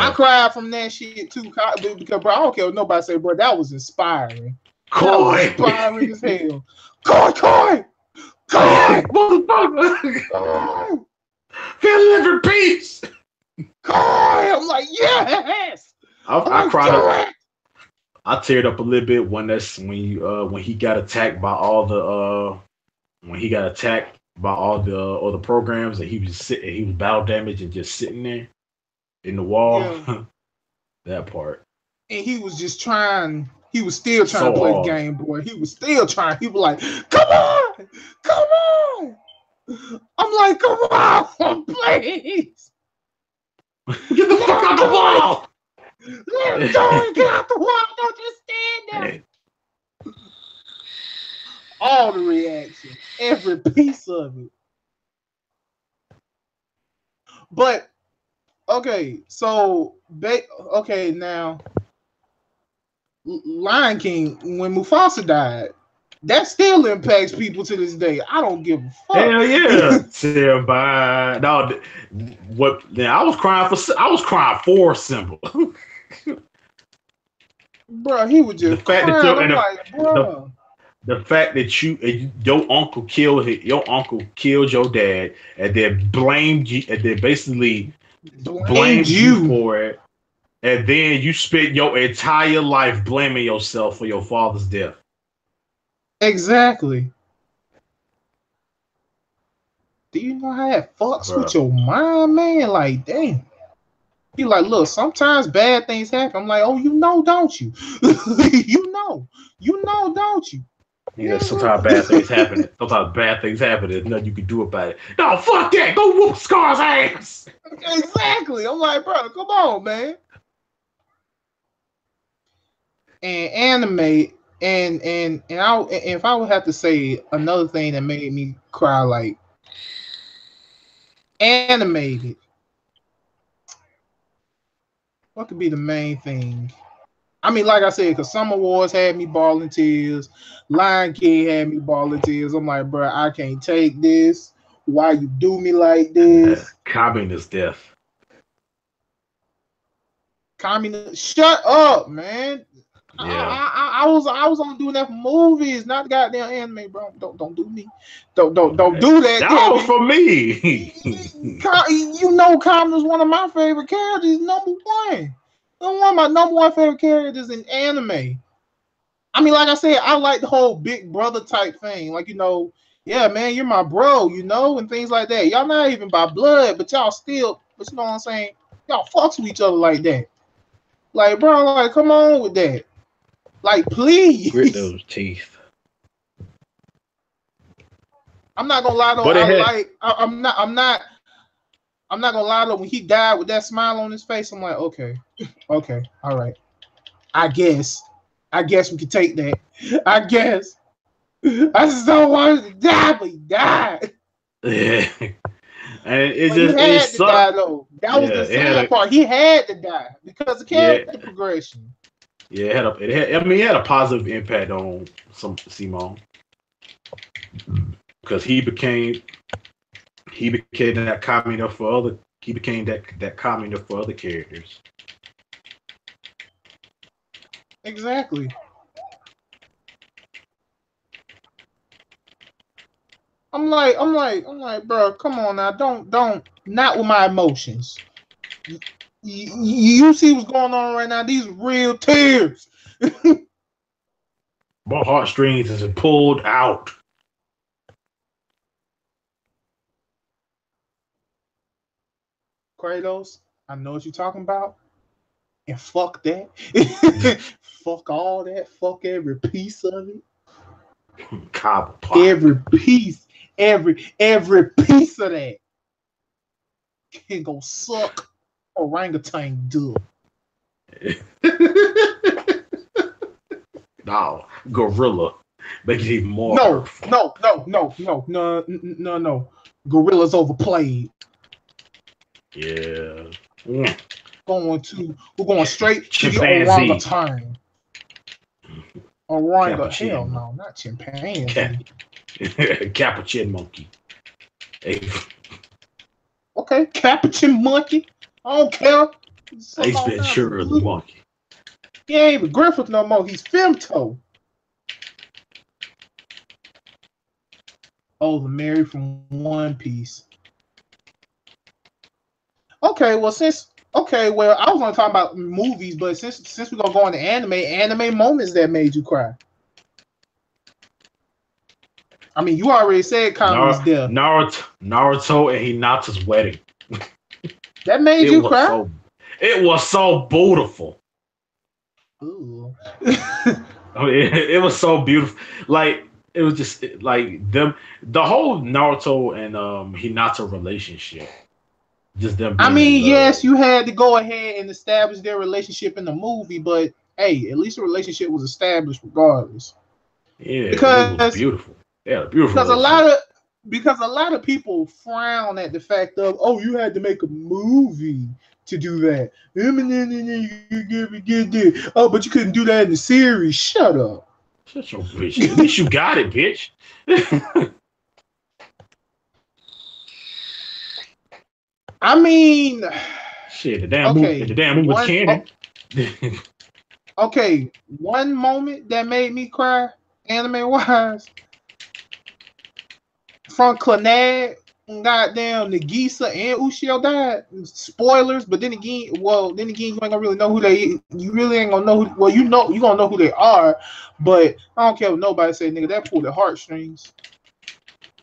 I cried from that shit too. Because bro, I don't care what nobody say, bro. That was inspiring. That was inspiring as hell. Coy, motherfucker. He'll live in peace. I'm like, yes. I cried up. I teared up a little bit when he got attacked by all the other programs, and he was battle damaged and just sitting there in the wall. Yeah. That part. And he was just trying. He was still trying to play the game, boy. He was still trying. He was like, come on. I'm like, come on, please. Get the fuck out the wall. Let him go and get out the wall. Don't just stand there. Hey. All the reaction, every piece of it. But okay, so now Lion King, when Mufasa died, that still impacts people to this day. I don't give a fuck. Hell yeah. Simba. No, what? Then I was crying for Simba. Bro, he was just crying. I'm like, bro. The fact that your uncle killed your dad, and then blamed you, and then basically blamed you for it, and then you spent your entire life blaming yourself for your father's death. Exactly. Do you know how that fucks with your mind, man? Like, damn. He like, look, sometimes bad things happen. I'm like, oh, you know, don't you? you know, don't you? Yeah, sometimes bad things happen. Sometimes bad things happen. There's nothing you can do about it. No, fuck that. Go whoop Scar's ass. Exactly. I'm like, bro, come on, man. And anime, and if I would have to say another thing that made me cry, like animated, what could be the main thing? I mean, like I said, because Summer Wars had me bawling tears. Lion King had me bawling tears. I'm like, bro, I can't take this. Why you do me like this? Communist death. Communist. Shut up, man. Yeah. I was only doing that for movies, not goddamn anime, bro. Don't do me. Don't do that. That was for me. You know, Common is one of my favorite characters, number one. One of my number one favorite characters in anime. I mean, like I said, I like the whole big brother type thing. Like, you know, yeah, man, you're my bro, you know, and things like that. Y'all not even by blood, but y'all still, but you know what I'm saying? Y'all fucks with each other like that. Like, bro, like, come on with that. Like, please. Grit those teeth. I'm not gonna lie though. I'm not gonna lie though. When he died with that smile on his face, I'm like, okay, all right. I guess we can take that. I guess. I just don't want him to die, but he died. Yeah. And he had to die though. That was the sad part. He had to die because of character progression. Yeah, it had a positive impact on Simon. Because he became that commoner for other. He became that commoner for other characters. Exactly. I'm like, bro, come on now, don't, not with my emotions. You see what's going on right now? These real tears. My heartstrings is pulled out. Kratos, I know what you're talking about. And fuck that. Fuck all that. Fuck every piece of it. Cobblepot. Every piece. Every piece of that can go suck orangutan dude. No, gorilla. Make it even more. No. Gorilla's overplayed. Yeah. We're going straight to the Chimpanzee. orangutan. Orangutan. Cappuccino. Hell no, not chimpanzee. Capuchin monkey. Hey. Okay, capuchin monkey. I don't care. Ace Ventura the monkey. He ain't even Griffith no more. He's Femto. Oh, the Mary from One Piece. Okay, well, I was gonna talk about movies, but since we're gonna go into anime moments that made you cry. I mean, you already said Kami's death. Naruto and Hinata's wedding. That made you cry? It was so beautiful. Ooh. I mean, it was so beautiful. Like, it was just like them, the whole Naruto and Hinata relationship. Just them. I mean, yes, you had to go ahead and establish their relationship in the movie, but hey, at least the relationship was established regardless. Yeah, because it was beautiful. Yeah, beautiful. Because a lot of people frown at the fact of, oh, you had to make a movie to do that. Oh, but you couldn't do that in the series. Shut up. Shut your bitch. At least you got it, bitch. I mean, shit. The damn movie was canon. Okay, one moment that made me cry, anime wise, from Clannad, goddamn Nagisa and Ushio died. Spoilers, but then again, you ain't gonna really know who they. You really ain't gonna know who. Well, you gonna know who they are, but I don't care what nobody say, nigga. That pulled the heartstrings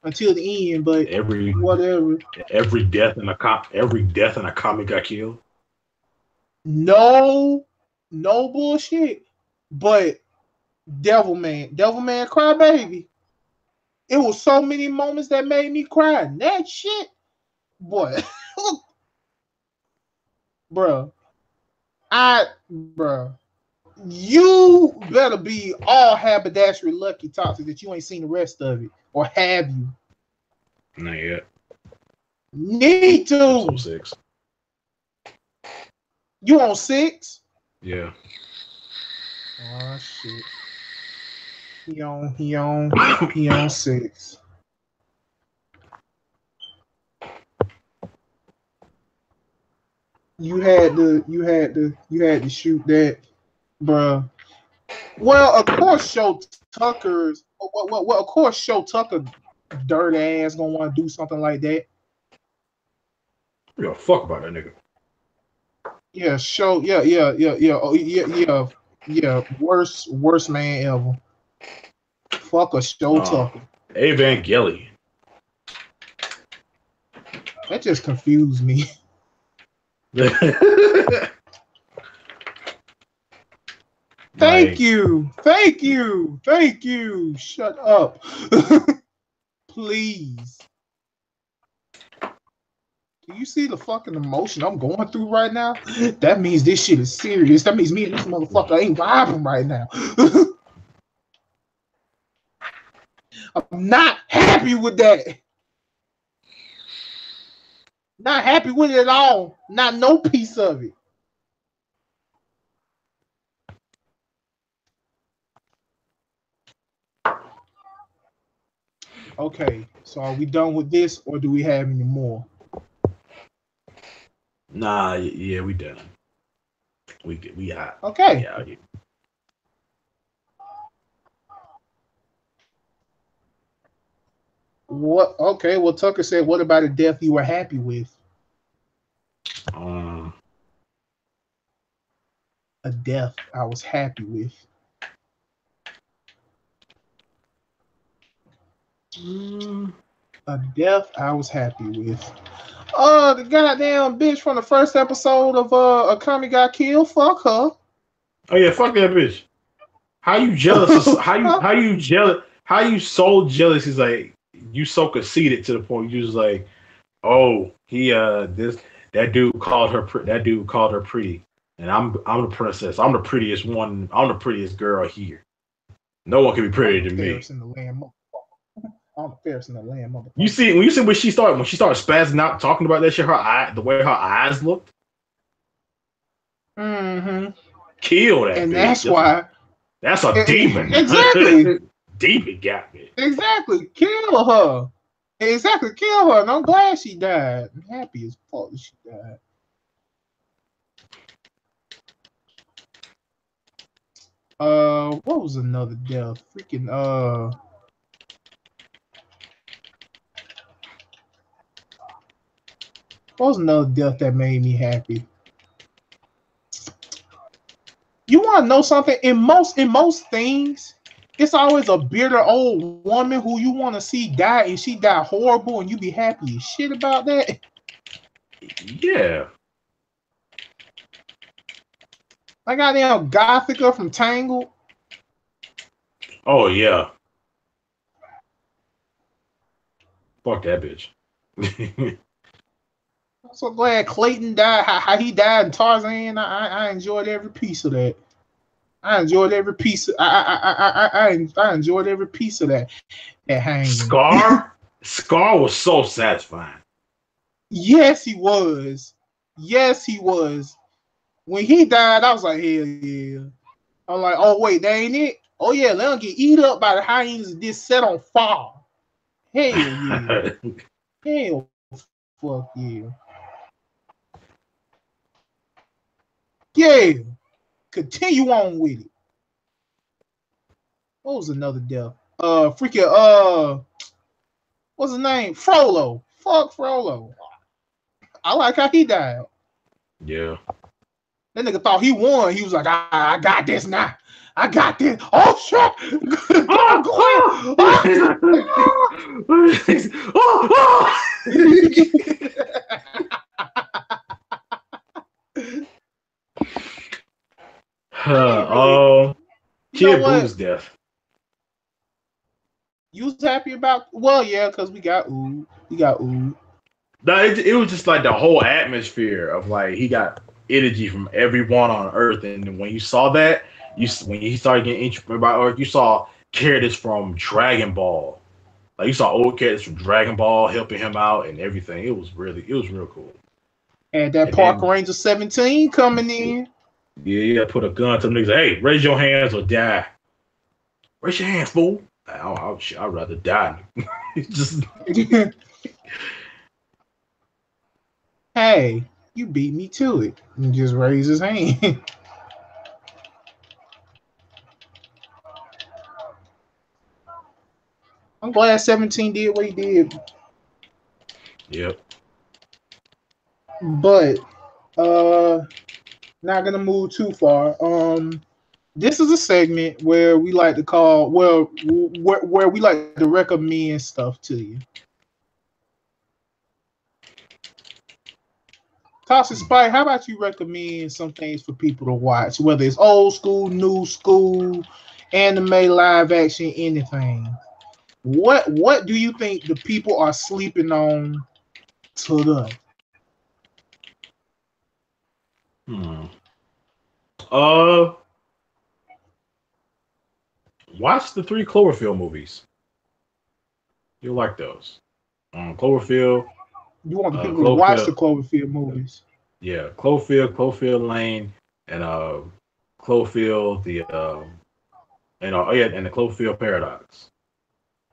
until the end. But whatever. Every death in a comic got killed. No bullshit. But Devilman Crybaby. It was so many moments that made me cry. That shit, boy. Bruh. You better be all haberdashery lucky toxic that you ain't seen the rest of it. Or have you? Not yet. Need to. Episode 6. You on 6? Yeah. Oh shit. He on 6. You had to shoot that, bruh. Well, of course, Show Tucker, dirt ass gonna want to do something like that. We don't fuck about that nigga. Yeah, worst man ever. Fuck a Show Tucker. Evangelion. That just confused me. Thank you. Shut up. Please. Do you see the fucking emotion I'm going through right now? That means this shit is serious. That means me and this motherfucker ain't vibing right now. I'm not happy with that. Not happy with it at all. Not no piece of it. Okay, so are we done with this, or do we have any more? Nah, yeah, we done. We out. Okay. We out here. What? Okay. Well, Tucker said, "What about a death you were happy with?" Um, A death I was happy with. A death I was happy with. The goddamn bitch from the first episode of Akami got killed. Fuck her. oh yeah, fuck that bitch. How you jealous? How you jealous? How you so jealous? He's like you so conceited to the point you just like, oh, he this that dude called her pretty, and I'm the princess. I'm the prettiest one. I'm the prettiest girl here. No one can be prettier than me. In the land, I'm the fairest in the land, motherfucker. You see when she started spazzing out talking about that shit, the way her eyes looked. Mm-hmm. Kill that and bitch. That's why. That's a demon. Exactly. Demon got me. Exactly. Kill her. Exactly. Kill her. And I'm glad she died. I'm happy as fuck that she died. What was another death? Freaking what was another death that made me happy? You want to know something? In most things, it's always a bitter old woman who you want to see die, and she died horrible, and you be happy as shit about that. Yeah. Like goddamn Gothica from Tangled. Oh yeah. Fuck that bitch. I'm so glad Clayton died. How he died in Tarzan. I enjoyed every piece of that. I enjoyed every piece. I enjoyed every piece of that hanging. Scar was so satisfying. Yes, he was. Yes, he was. When he died, I was like, hell yeah. I'm like, oh wait, that ain't it. Oh yeah, let him get eat up by the hyenas and this set on fire. Hell yeah. Hell fuck yeah. Yeah. Continue on with it. What was another death? Freaking what's his name? Frollo. Fuck Frollo. I like how he died. Yeah. That nigga thought he won. He was like, I got this now. I got this. Oh shit! Chipz death. You was happy about? Well, yeah, because we got Ooh. No, it was just like the whole atmosphere of like he got energy from everyone on Earth, and when you saw that, when you started getting interested about Earth, you saw characters from Dragon Ball, like you saw old characters from Dragon Ball helping him out and everything. It was real cool. And that Park Ranger 17 coming in. Yeah, you gotta put a gun to them niggas. Hey, raise your hands or die. Raise your hands, fool. I'd rather die. Just hey, you beat me to it. And just raise his hand. I'm glad 17 did what he did. Yep. But not gonna move too far. This is a segment where we like to call where we like to recommend stuff to you. Toss Spike, how about you recommend some things for people to watch, whether it's old school, new school, anime, live action, anything? What do you think the people are sleeping on today? Watch the 3 Cloverfield movies. You'll like those. Cloverfield. You want the people to watch the Cloverfield movies? Yeah, Cloverfield Lane, and Cloverfield and the Cloverfield Paradox.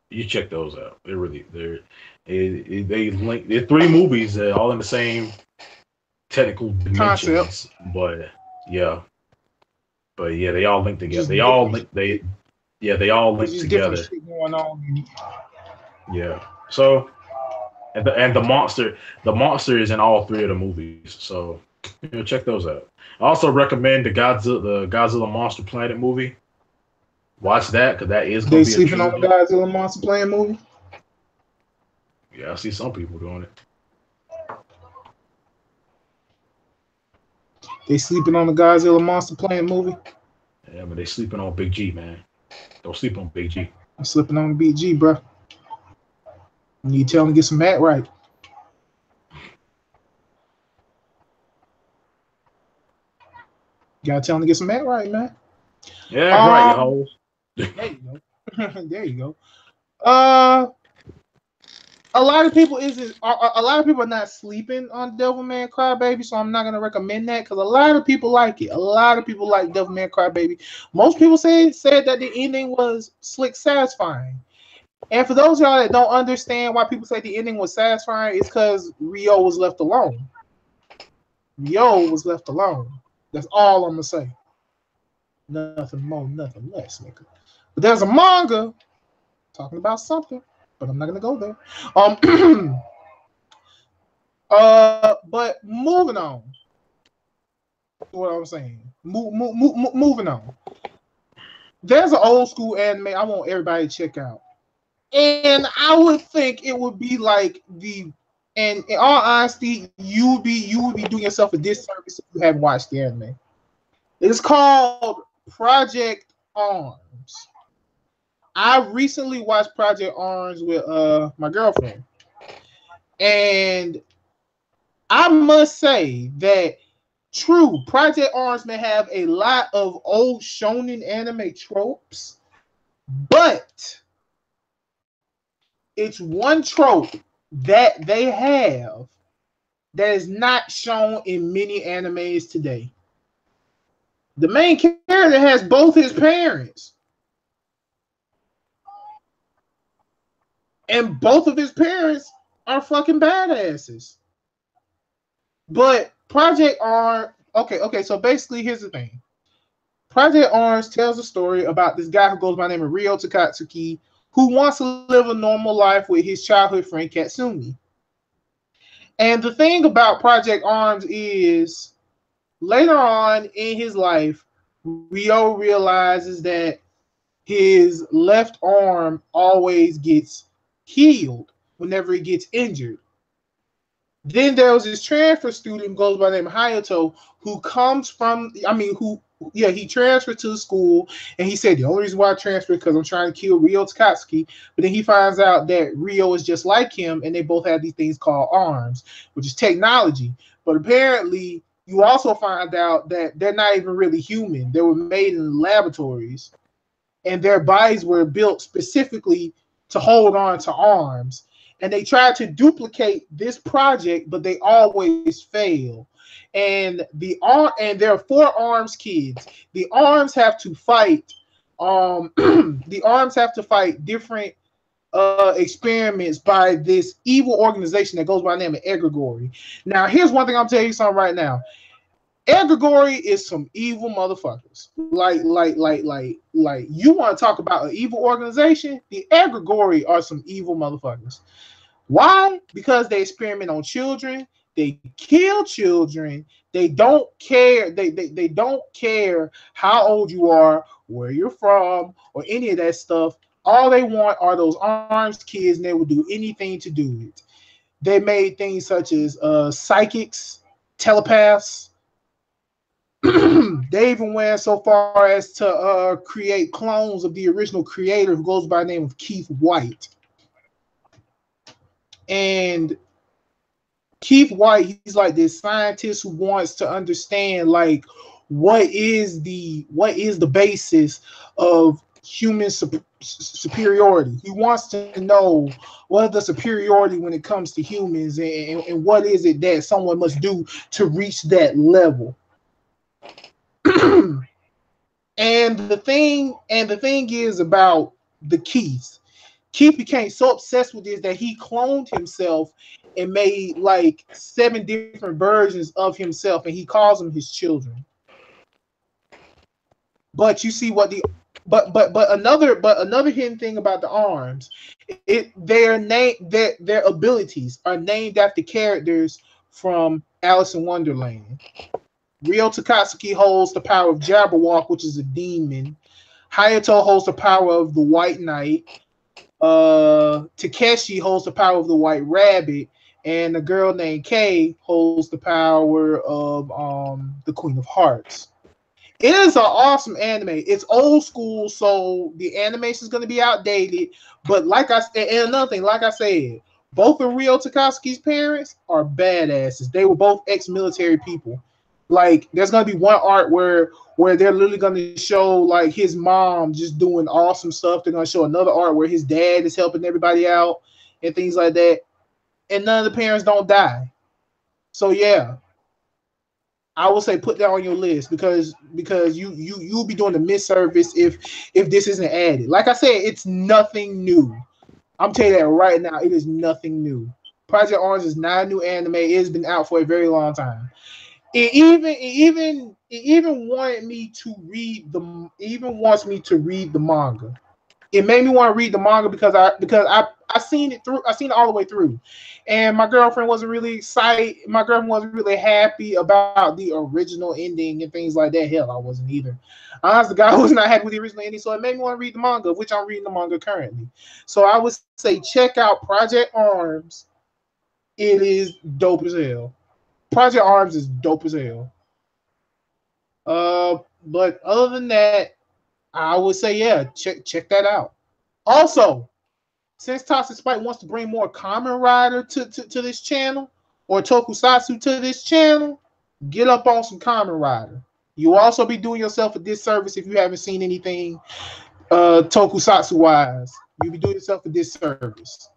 You check those out. They link. They're 3 movies all in the same technical dimensions, but yeah, they all link together. They all link together. Shit going on. Yeah. So, and the monster is in all three of the movies. So, check those out. I also recommend the Godzilla Monster Planet movie. Watch that because that is going They to be a sleeping on the trilogy. Godzilla Monster Playing movie. Yeah, I see some people doing it. They sleeping on the Godzilla Monster Playing movie. Yeah, but they sleeping on Big G, man. Don't sleep on Big G. I'm slipping on BG, bro. You need to tell him to get some mat right. You gotta tell him to get some mat right, man. Yeah, right, you hoes. There you go. There you go. A lot of people a lot of people are not sleeping on Devilman Crybaby, so I'm not gonna recommend that because a lot of people like it. A lot of people like Devilman Crybaby. Most people said that the ending was slick, satisfying. And for those of y'all that don't understand why people say the ending was satisfying, it's because Rio was left alone. Rio was left alone. That's all I'm gonna say. Nothing more, nothing less, nigga. But there's a manga talking about something, but I'm not gonna go there. But moving on. What I'm saying. Moving on. There's an old school anime I want everybody to check out. And I would think it would be like and in all honesty, you would be doing yourself a disservice if you haven't watched the anime. It's called Project Arms. I recently watched Project Arms with my girlfriend. And I must say that true, Project Arms may have a lot of old shonen anime tropes, but it's one trope that they have that is not shown in many animes today. The main character has both his parents. And both of his parents are fucking badasses. But Project Arms, okay, so basically here's the thing. Project Arms tells a story about this guy who goes by the name of Ryo Takatsuki, who wants to live a normal life with his childhood friend Katsumi. And the thing about Project Arms is later on in his life, Ryo realizes that his left arm always gets healed whenever he gets injured. Then there was this transfer student who goes by the name of Hayato, who comes from, he transferred to the school, and he said the only reason why I transferred because I'm trying to kill Ryo Takatsuki. But then he finds out that Ryo is just like him, and they both have these things called arms, which is technology. But apparently, you also find out that they're not even really human. They were made in laboratories, and their bodies were built specifically to hold on to arms. And they tried to duplicate this project, but they always fail. And there are 4 arms kids. The arms have to fight. The arms have to fight different experiments by this evil organization that goes by the name of Egregore. Now, here's one thing I'm telling you something right now. Egregore is some evil motherfuckers. Like you want to talk about an evil organization? The Egregore are some evil motherfuckers. Why? Because they experiment on children. They kill children. They don't care. They don't care how old you are, where you're from, or any of that stuff. All they want are those arms kids, and they will do anything to do it. They made things such as psychics, telepaths. They even went so far as to create clones of the original creator, who goes by the name of Keith White. And Keith White, he's like this scientist who wants to understand like what is the basis of human superiority. He wants to know what is the superiority when it comes to humans, and what is it that someone must do to reach that level. And the thing is about the Keith. Keith became so obsessed with this that he cloned himself and made like 7 different versions of himself, and he calls them his children. But you see what But another hidden thing about the arms, their abilities are named after characters from Alice in Wonderland. Ryo Takatsuki holds the power of Jabberwock, which is a demon. Hayato holds the power of the White Knight. Takeshi holds the power of the White Rabbit, and a girl named Kay holds the power of the Queen of Hearts. It is an awesome anime. It's old school, so the animation is going to be outdated. But and another thing, like I said, both of Ryo Takatsuki's parents are badasses. They were both ex-military people. Like, there's going to be one art where they're literally going to show like his mom just doing awesome stuff. They're going to show another art where his dad is helping everybody out and things like that. And none of the parents don't die. So yeah, I would say put that on your list because you'll be doing a misservice if this isn't added. Like I said, it's nothing new. I'm telling you that right now. It is nothing new. Project Orange is not a new anime. It has been out for a very long time. It even wanted me to read wants me to read the manga. It made me want to read the manga because I seen it all the way through, and my girlfriend wasn't really excited. My girlfriend wasn't really happy about the original ending and things like that. Hell, I wasn't either. Honestly, the guy was not happy with the original ending, so it made me want to read the manga, which I'm reading the manga currently. So I would say check out Project Arms. It is dope as hell. Project Arms is dope as hell. But other than that, I would say yeah, check that out. Also, since Toxic Spike wants to bring more Kamen Rider to this channel or Tokusatsu to this channel, get up on some Kamen Rider. You'll also be doing yourself a disservice if you haven't seen anything Tokusatsu wise. You'll be doing yourself a disservice.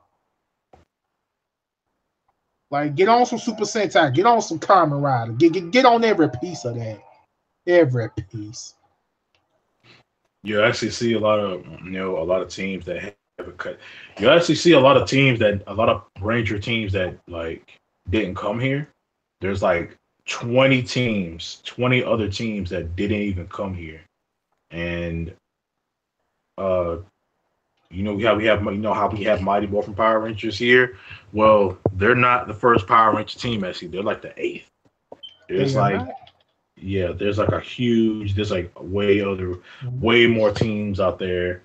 Like, get on some Super Sentai, get on some Kamen Rider, get on every piece of that, every piece. You actually see a lot of teams that have a cut. You actually see a lot of Ranger teams that like didn't come here. There's like 20 other teams that didn't even come here, and how we have Mighty Morphin Power Rangers here. Well, they're not the first Power Ranger team. Actually, they're like the 8th. There's way more teams out there.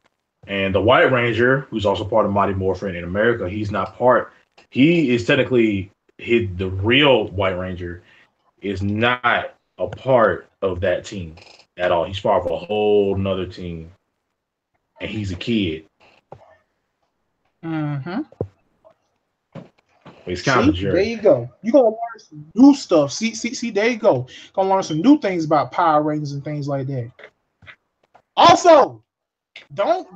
And the White Ranger, who's also part of Mighty Morphin in America, he's not part. He is technically the real White Ranger is not a part of that team at all. He's part of a whole nother team, and he's a kid. Mm-hmm. He's kind of a jerk. There you go. You're gonna learn some new stuff. See, there you go. Gonna learn some new things about Power Rangers and things like that. Also, don't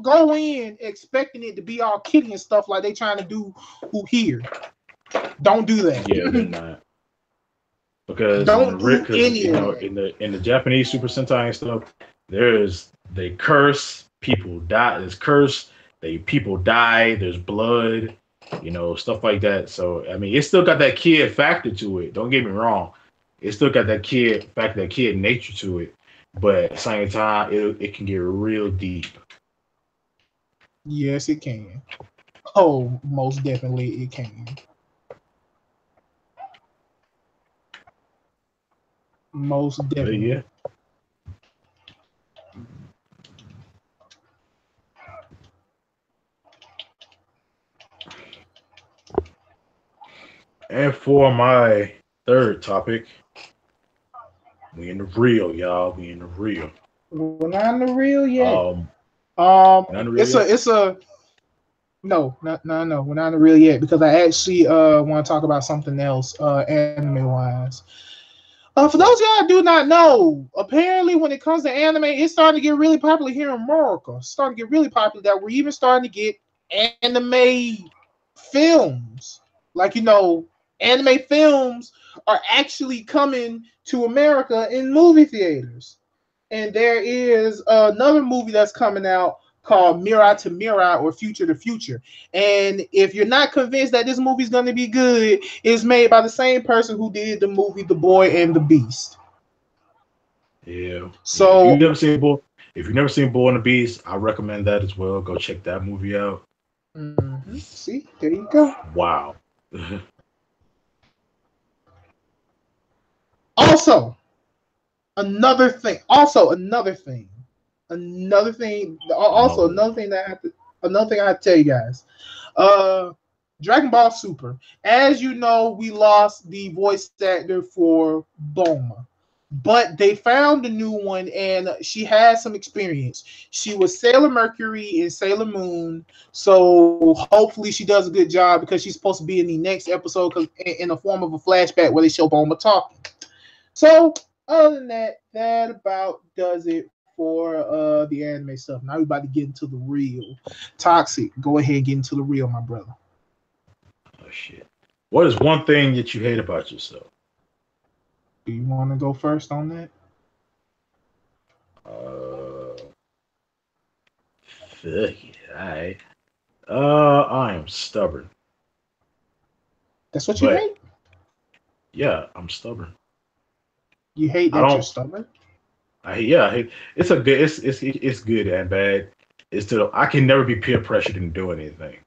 go in expecting it to be all kitty and stuff like they trying to do here. Don't do that. Yeah, they're not. Because in the Japanese Super Sentai and stuff, they curse, people die. There's curse, people die. There's blood. Stuff like that. So, I mean, it still got that kid factor to it. Don't get me wrong. It still got that kid factor, that kid nature to it. But at the same time, it can get real deep. Yes, it can. Oh, most definitely it can. Most definitely. Yeah. And for my third topic, we in the real, y'all. We in the real. We're not in the real yet. No, we're not in the real yet because I actually want to talk about something else, anime wise. For those of y'all who do not know, apparently when it comes to anime, it's starting to get really popular here in America. It's starting to get really popular that we're even starting to get anime films. Like, anime films are actually coming to America in movie theaters. And there is another movie that's coming out called Mirai to Mirai or Future to Future. And if you're not convinced that this movie is going to be good, it's made by the same person who did the movie The Boy and the Beast. Yeah. So you never seen If you've never seen Boy and the Beast, I recommend that as well. Go check that movie out. See, there you go. Wow. Also, another thing. Also, another thing. Another thing. Also, another thing that I have to. Another thing I have to tell you guys. Dragon Ball Super. As you know, we lost the voice actor for Bulma, but they found a new one, and she has some experience. She was Sailor Mercury in Sailor Moon, so hopefully she does a good job because she's supposed to be in the next episode in the form of a flashback where they show Bulma talking. So, other than that, that about does it for the anime stuff. Now we're about to get into the real. Toxic, go ahead and get into the real, my brother. Oh shit. What is one thing that you hate about yourself? Do you want to go first on that? Fuck it. Alright. I am stubborn. That's what you hate? Yeah, I'm stubborn. You hate that you're stubborn? I hate it's a good it's good and bad. It's still I can never be peer pressured into doing anything.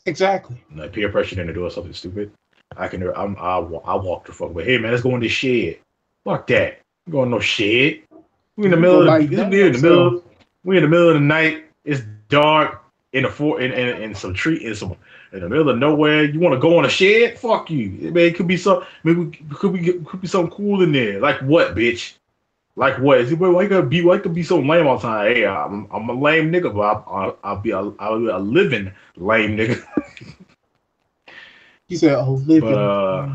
Exactly. Like peer pressured into doing something stupid. I walk the fuck away. Hey man, let's go in this shed. Fuck that. I'm going no shed. We in the middle of the night. It's dark in some tree in the middle of nowhere. You want to go on a shed? Fuck you. Man, it could be could be something cool in there. Like what, bitch? Like what? Why you gotta be so lame all the time? Hey, I'm a lame nigga, but I'll be a living lame nigga. You said a living. But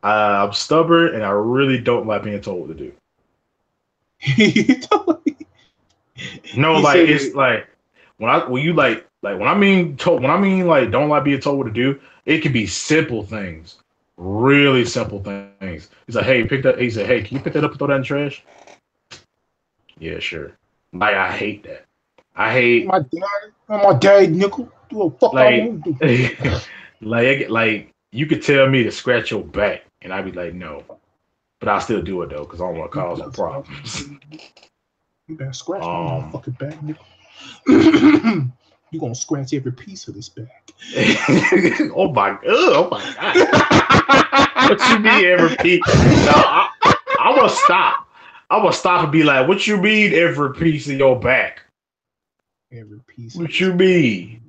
I'm stubborn and I really don't like being told what to do. No, like it's like when I mean like don't like being told what to do, it can be simple things. Really simple things. He's like, hey, he said, hey, can you pick that up and throw that in the trash? Yeah, sure. Like I hate that. I hate my dad nickel. Do a fuck I want to do. like you could tell me to scratch your back and I'd be like, no. But I'll still do it though, because I don't want to cause no problems. You better scratch my fucking back, nickel. You gonna scratch every piece of this back. Oh my god. What you mean every piece? No, I will stop. I will stop and be like, what you mean every piece of your back? Every piece. What you mean?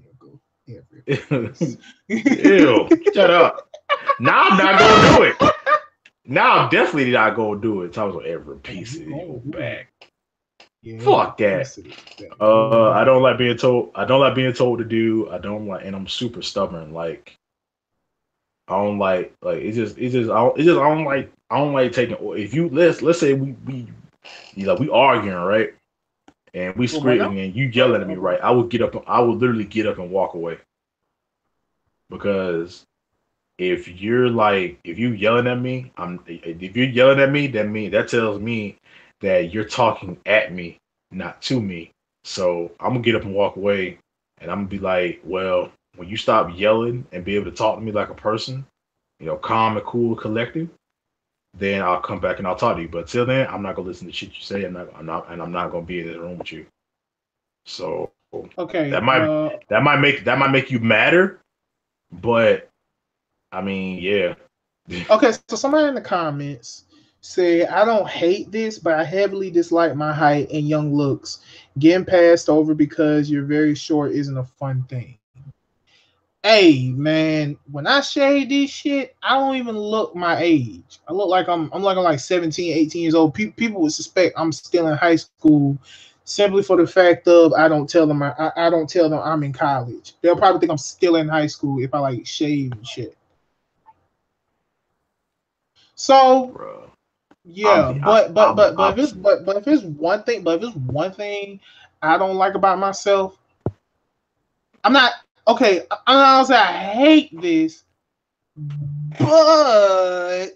Every piece. Ew, shut up. Now I'm not gonna do it. Now I'm definitely not gonna do it. Talking about every piece of your back. Yeah, fuck that. I don't like being told. I don't like being told to do. I don't like, and I'm super stubborn. Like I don't like I don't like taking. If you let's say we arguing, right, and we screaming and you yelling at me, right, I would literally get up and walk away, because if you yelling at me, that tells me that you're talking at me, not to me. So I'm gonna get up and walk away, and I'm gonna be like, well, when you stop yelling and be able to talk to me like a person, calm and cool and collective, then I'll come back and I'll talk to you. But till then, I'm not gonna listen to shit you say. I'm not gonna be in this room with you. So okay, that might make you madder, but I mean, yeah. Okay, so somebody in the comments said, I don't hate this, but I heavily dislike my height and young looks. Getting passed over because you're very short isn't a fun thing. Hey, man, when I shave this shit, I don't even look my age. I look like I'm like 17, 18 years old. People would suspect I'm still in high school simply for the fact of I don't tell them I'm in college. They'll probably think I'm still in high school if I like shave and shit. So, bro. Yeah, but if it's one thing I don't like about myself, I'm not okay. I'm not say I hate this, but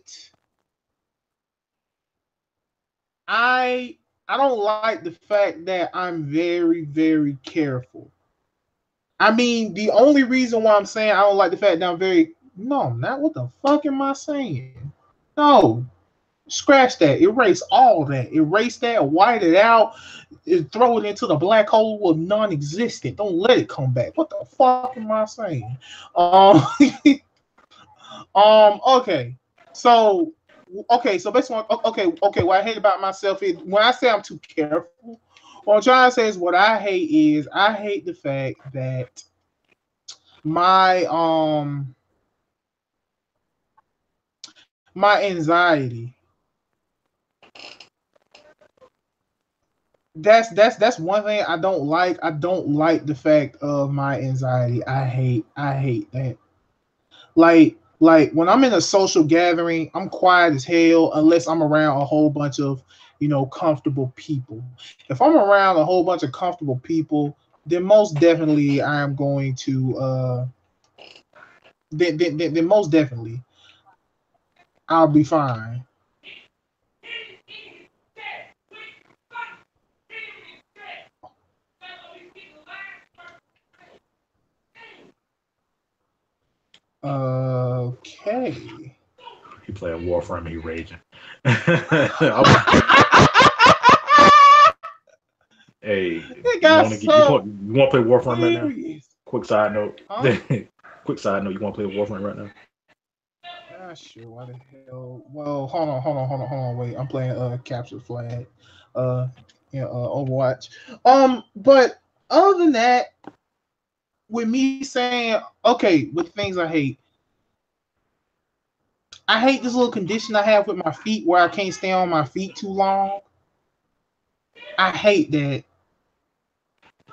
I don't like the fact that I'm very, very careful. I mean, the only reason why I'm saying I don't like the fact that I'm very not what the fuck am I saying? No. Scratch that. Erase all that. Erase that. White it out. Throw it into the black hole of non-existent. Don't let it come back. What the fuck am I saying? Okay. So, So basically, okay. What I hate about myself is when I say I'm too careful. What I'm trying to say is what I hate is I hate the fact that my my anxiety. That's one thing I don't like. I don't like the fact of my anxiety. I hate that. Like when I'm in a social gathering, I'm quiet as hell unless I'm around a whole bunch of, comfortable people. If I'm around a whole bunch of comfortable people, then most definitely I am going to then most definitely I'll be fine. Okay. He playing Warframe. He raging. Hey, It got so you want to play Warframe right now? serious. Quick side note. Huh? Quick side note. You want to play Warframe right now? Sure. Why the hell? Well, hold on. Wait, I'm playing Capture Flag, Overwatch. But other than that, with me saying okay, with things I hate this little condition I have with my feet where I can't stay on my feet too long. I hate that.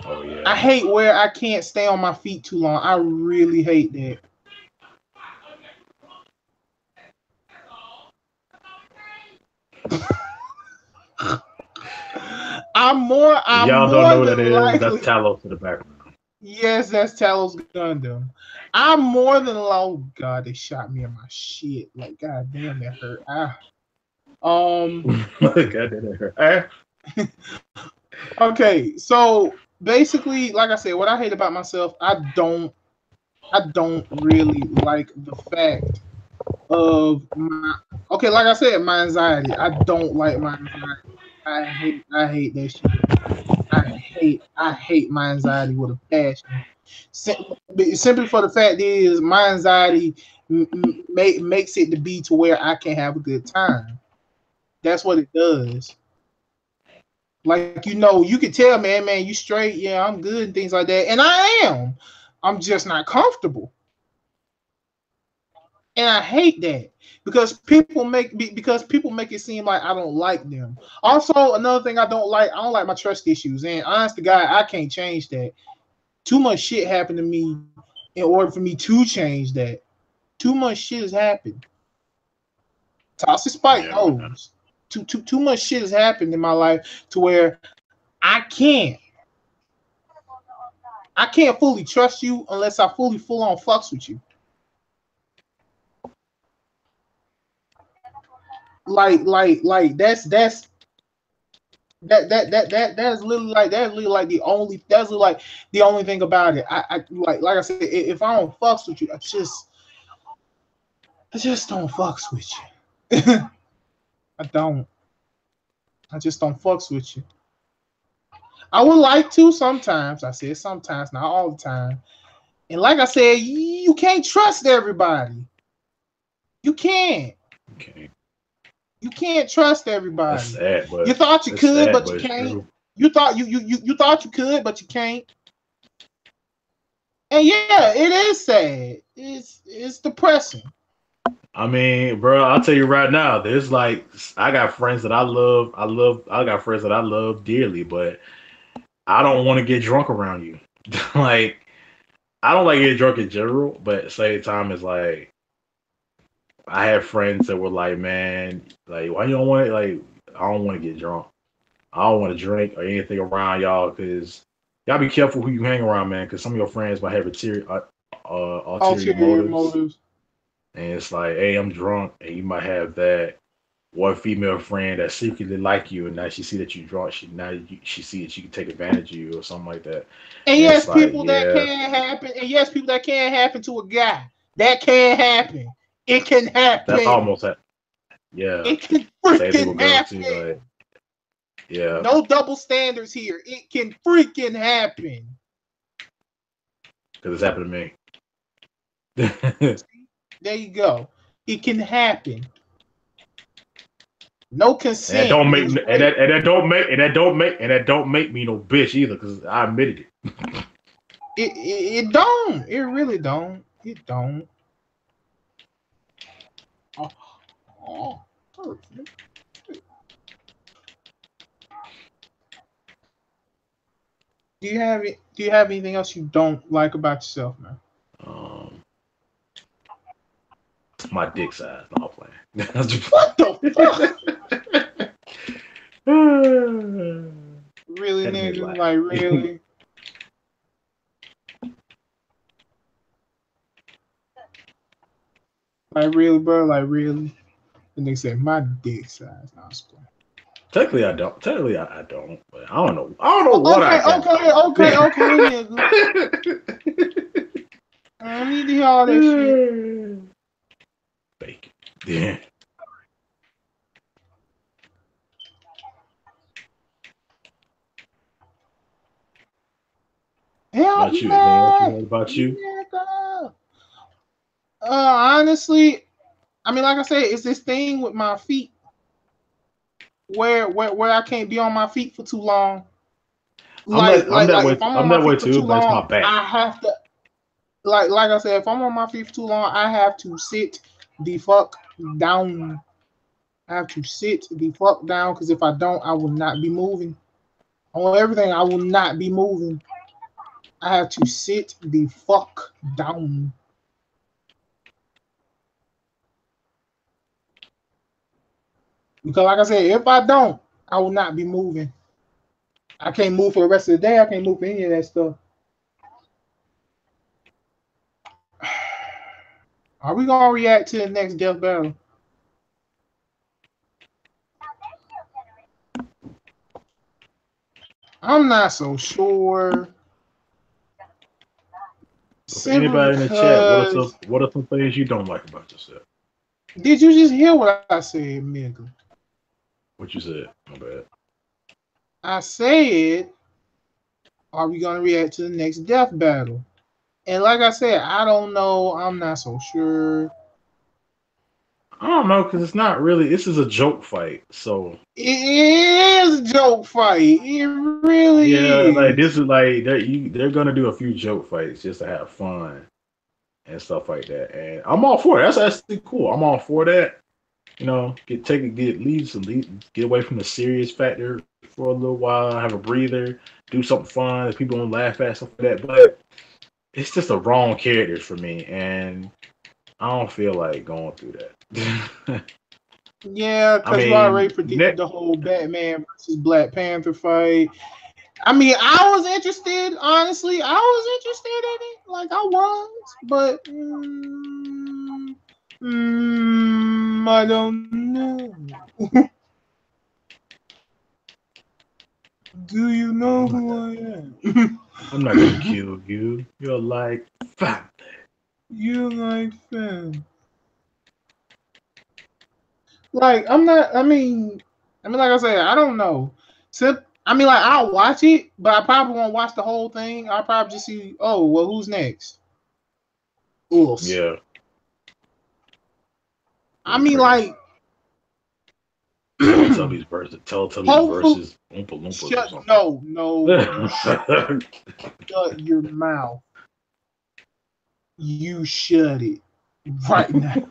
Oh yeah. I hate where I can't stay on my feet too long. I really hate that. I'm more Y'all don't know what that is. likely. That's Talos in the background. Yes, that's TalosGundam. I'm more than oh god, they shot me in my shit. Like god damn, that hurt. God damn, that hurt. Okay, so basically, like I said, what I hate about myself, I don't really like the fact of my like I said, my anxiety. I don't like my anxiety. I hate that shit. I hate my anxiety with a passion. Simply for the fact is my anxiety makes it to be to where I can have a good time. That's what it does. Like you can tell, man, you straight, yeah, I'm good and things like that, and I am. I'm just not comfortable. And I hate that because people make it seem like I don't like them. Also, another thing I don't like my trust issues. And honest to God, I can't change that. Too much shit happened to me in order for me to change that. Too much shit has happened. Toxic Spike knows. Too much shit has happened in my life to where I can't fully trust you unless I full on fucks with you. Like that's literally like the only thing about it. I like I said, if I don't fucks with you, I just don't fucks with you. I just don't fucks with you. I would like to sometimes. I said sometimes, not all the time. And like I said, you can't trust everybody. You can't. Okay. You can't trust everybody. That's sad, but you thought you could, sad, but you can't. True. You thought you thought you could, but you can't. And yeah, it is sad. It's depressing. I mean, bro, I'll tell you right now, there's like I got friends that I love. I got friends that I love dearly, but I don't want to get drunk around you. Like, I don't like getting drunk in general, but at the same time, it's like I have friends that were like, man, like, why you don't want it? Like, I don't want to get drunk. I don't want to drink or anything around y'all because y'all be careful who you hang around, man, because some of your friends might have ulterior motives. And it's like, hey, I'm drunk, and you might have that one female friend that secretly like you, and now she see that you drunk, she see that she can take advantage of you or something like that. And yes, people that can happen. And yes, people that can happen to a guy. That can happen. It can happen. That's almost that. Yeah. It can Say they were freaking going to happen. like, yeah. No double standards here. It can freaking happen. Because it's happened to me. There you go. It can happen. No consent. And that don't make me no bitch either, because I admitted it. It don't. It really don't. It don't. Oh, perfect. Do you have anything else you don't like about yourself, man? My dick size. No, I'm playing. What the fuck? Really, nigga? Like, really? Like, really, bro? Like, really? And they said, my dick size. No, I'm playing. Technically, I don't. Technically, I don't. But I don't know. I don't know what I got. Okay, nigga. I don't need to hear all that shit. Fake. Yeah. Help About you? me. What about you? Nigga. Honestly, I mean, like I said, it's this thing with my feet where I can't be on my feet for too long. Like if I'm on my feet for too long, I have to like I said, if I'm on my feet for too long, I have to sit the fuck down. I have to sit the fuck down, because if I don't, I will not be moving. On everything, I will not be moving. I have to sit the fuck down. Because like I said, if I don't, I will not be moving. I can't move for the rest of the day. I can't move for any of that stuff. Are we gonna react to the next death battle? I'm not so sure. Anybody in the chat, what are some things you don't like about yourself? Did you just hear what I said, nigga? What you said? My bad. I said, are we gonna react to the next death battle? And like I said, I don't know. I'm not so sure. I don't know, because it's not really. This is a joke fight, so it is a joke fight. It really is. Like this is like they're gonna do a few joke fights just to have fun and stuff like that, and I'm all for it. That's actually cool. I'm all for that. You know, get away from the serious factor for a little while, have a breather, do something fun that people don't laugh at, stuff like that. But it's just the wrong characters for me, and I don't feel like going through that. Yeah, because you already predicted the whole Batman versus Black Panther fight. I mean, I was interested, honestly. I was interested in it. Like, I was. But, I don't know. Do you know who I am? I'm not going to kill you. You're like family. You're like family. Like, I'm not, I mean, like I said, I don't know. I mean, like, I'll watch it, but I probably won't watch the whole thing. I'll probably just see, oh, well, who's next? Oof. Yeah. I mean, like, Teletubbies versus Oompa Loompas. No. Shut your mouth. You shut it right now.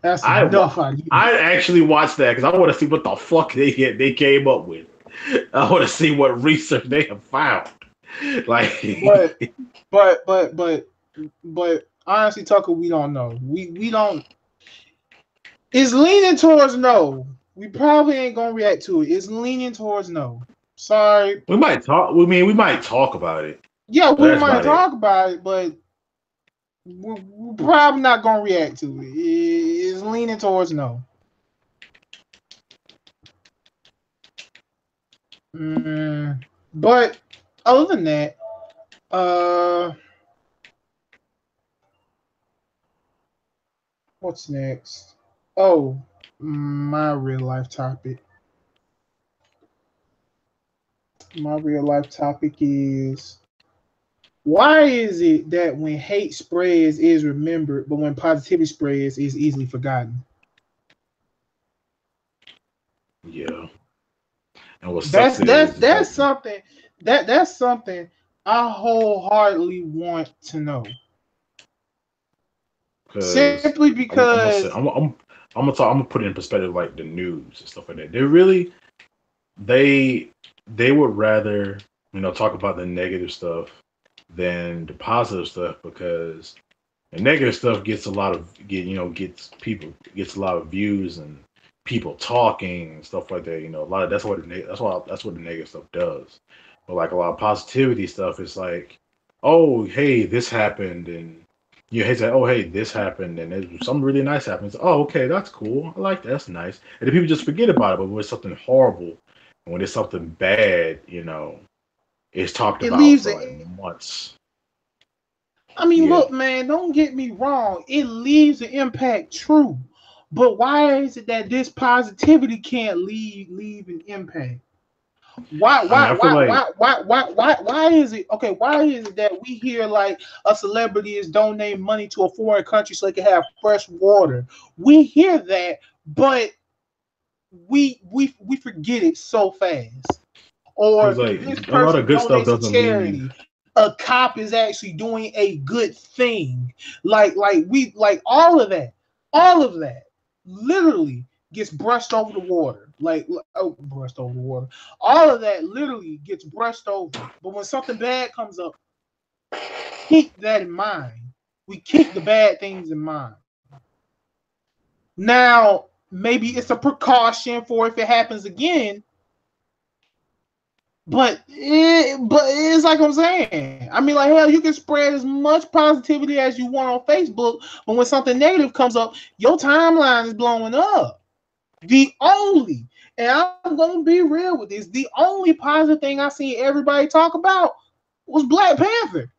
That's enough. I actually watched that because I want to see what the fuck they came up with. I want to see what research they have found. Like, but honestly, Tucker, we don't know. We don't. It's leaning towards no. We probably ain't gonna react to it. It's leaning towards no. Sorry. We might talk. I mean, we might talk about it. Yeah, we might talk about it, but we're probably not gonna react to it. It's leaning towards no. But other than that, What's next? Oh, my real life topic. My real life topic is, why is it that when hate spreads is remembered, but when positivity spreads is easily forgotten? Yeah. And what That's sucks that's is that's like, something that's something I wholeheartedly want to know. because Simply I'm gonna say because I'm gonna put it in perspective like the news and stuff like that. They really they they would rather talk about the negative stuff than the positive stuff because the negative stuff gets a lot of gets a lot of views and people talking and stuff like that. A lot of that's what the negative stuff does. But like a lot of positivity stuff is like, oh hey, this happened, and hey say, oh hey, this happened, and there's something really nice happens. Oh okay, that's cool. I like that. That's nice. And then people just forget about it. But when it's something horrible, and when it's something bad, it's talked it about leaves for it. like months. I mean, Yeah. look, man, don't get me wrong. It leaves an impact, true. But why is it that this positivity can't leave an impact? Why I mean, why I feel why like why why why why why is it okay? Why is it that we hear like a celebrity is donating money to a foreign country so they can have fresh water? We hear that, but we forget it so fast. because Or like this a lot person of good stuff donates to doesn't leave. charity. A cop is actually doing a good thing. Like all of that literally gets brushed over the water. Brushed over the water. All of that literally gets brushed over. But when something bad comes up, keep that in mind. We keep the bad things in mind. Now, maybe it's a precaution for if it happens again. But it's like I'm saying. I mean, like hell, you can spread as much positivity as you want on Facebook, but when something negative comes up, your timeline is blowing up. The only, and I'm gonna be real with this, the only positive thing I seen everybody talk about was Black Panther.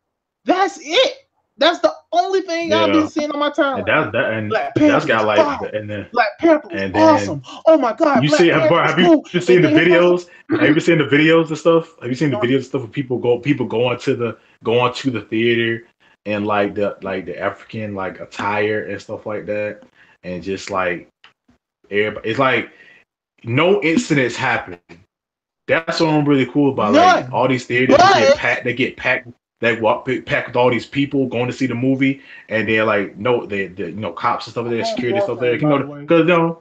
That's it. That's the only thing I've been Yeah, seeing on my and timeline. and Black that's Panther got was like fire. and then Black Panther was and then awesome. Oh my god, you see, Black Panther bro, was have you cool. seen the videos? Have you seen the videos and stuff? Have you seen the videos and stuff of people going to the theater and like the African like attire and stuff like that, and just like everybody, it's like no incidents happen. That's what I'm really cool about. Like None. all these theaters But they get packed. They walk packed with all these people going to see the movie, and they're like, no, they cops and stuff there, I'm security more stuff there, fan, by the way. because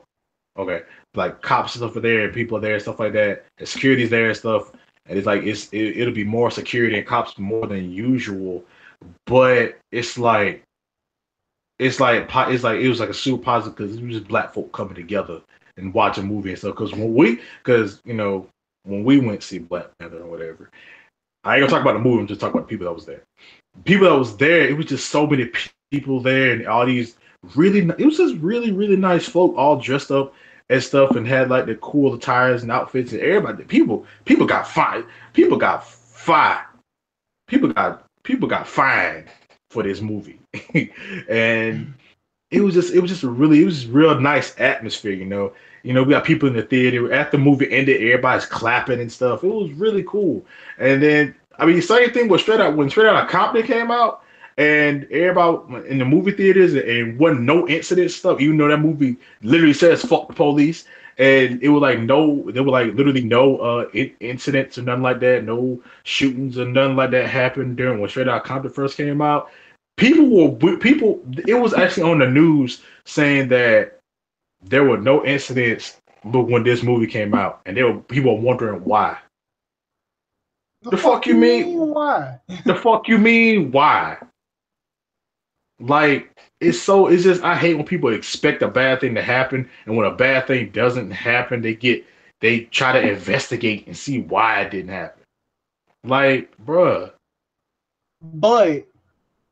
okay, like cops and stuff are there, and people are there, and stuff like that, and security's there and stuff, and it's like it'll be more security and cops more than usual, but it's like it was like a super positive because it was just black folk coming together and watch a movie and stuff. Because when we went to see Black Panther or whatever, I ain't gonna talk about the movie. I'm just talking about the people that was there. People that was there, it was just so many people there, and all these it was just really really nice folk all dressed up and stuff, and had like the cool attires and outfits, and everybody people got fine, people got fine, people got fine for this movie, and it was just real nice atmosphere, we got people in the theater after the movie ended, everybody's clapping and stuff. It was really cool. And then I mean, same thing with Straight Outta Compton came out, and everybody in the movie theaters, and wasn't no incident stuff, even though that movie literally says "fuck the police," and it was like there were like literally no incidents or nothing like that, no shootings or nothing like that happened during when Straight Outta Compton first came out. People. It was actually on the news saying that there were no incidents, but when this movie came out, and there were people wondering why. The The fuck fuck you you mean mean? why? The fuck you mean why? Like it's just I hate when people expect a bad thing to happen, and when a bad thing doesn't happen, they try to investigate and see why it didn't happen. Like, bruh. But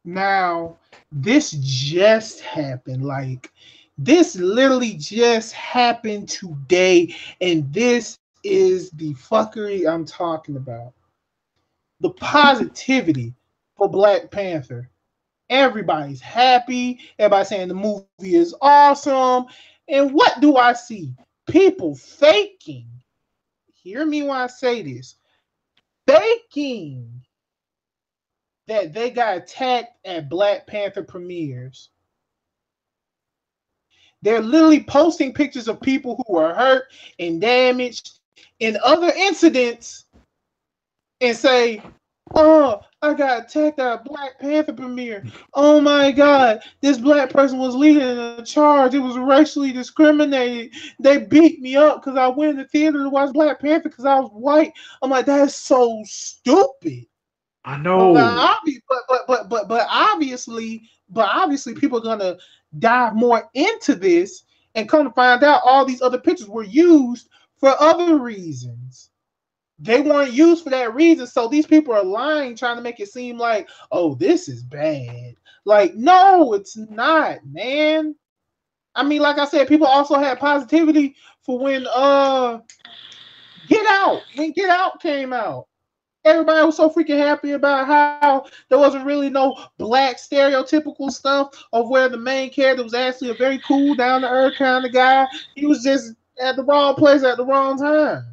now this just happened. Like this literally just happened today, and this is the fuckery I'm talking about. The positivity for Black Panther. Everybody's happy. Everybody's saying the movie is awesome. And what do I see? People faking. Hear me when I say this. Faking that they got attacked at Black Panther premieres. They're literally posting pictures of people who were hurt and damaged in other incidents and say, "Oh, I got attacked at a Black Panther premiere. Oh my God, this black person was leading a charge. It was racially discriminated. They beat me up because I went in the theater to watch Black Panther because I was white." I'm like, that's so stupid. I know. But obviously, people are gonna dive more into this and come to find out all these other pictures were used for other reasons. They weren't used for that reason. So these people are lying, trying to make it seem like, oh, this is bad. Like, no, it's not, man. I mean, like I said, people also had positivity for when Get Out came out. Everybody was so freaking happy about how there wasn't really no black stereotypical stuff of where the main character was actually a very cool, down to earth kind of guy. He was just at the wrong place at the wrong time.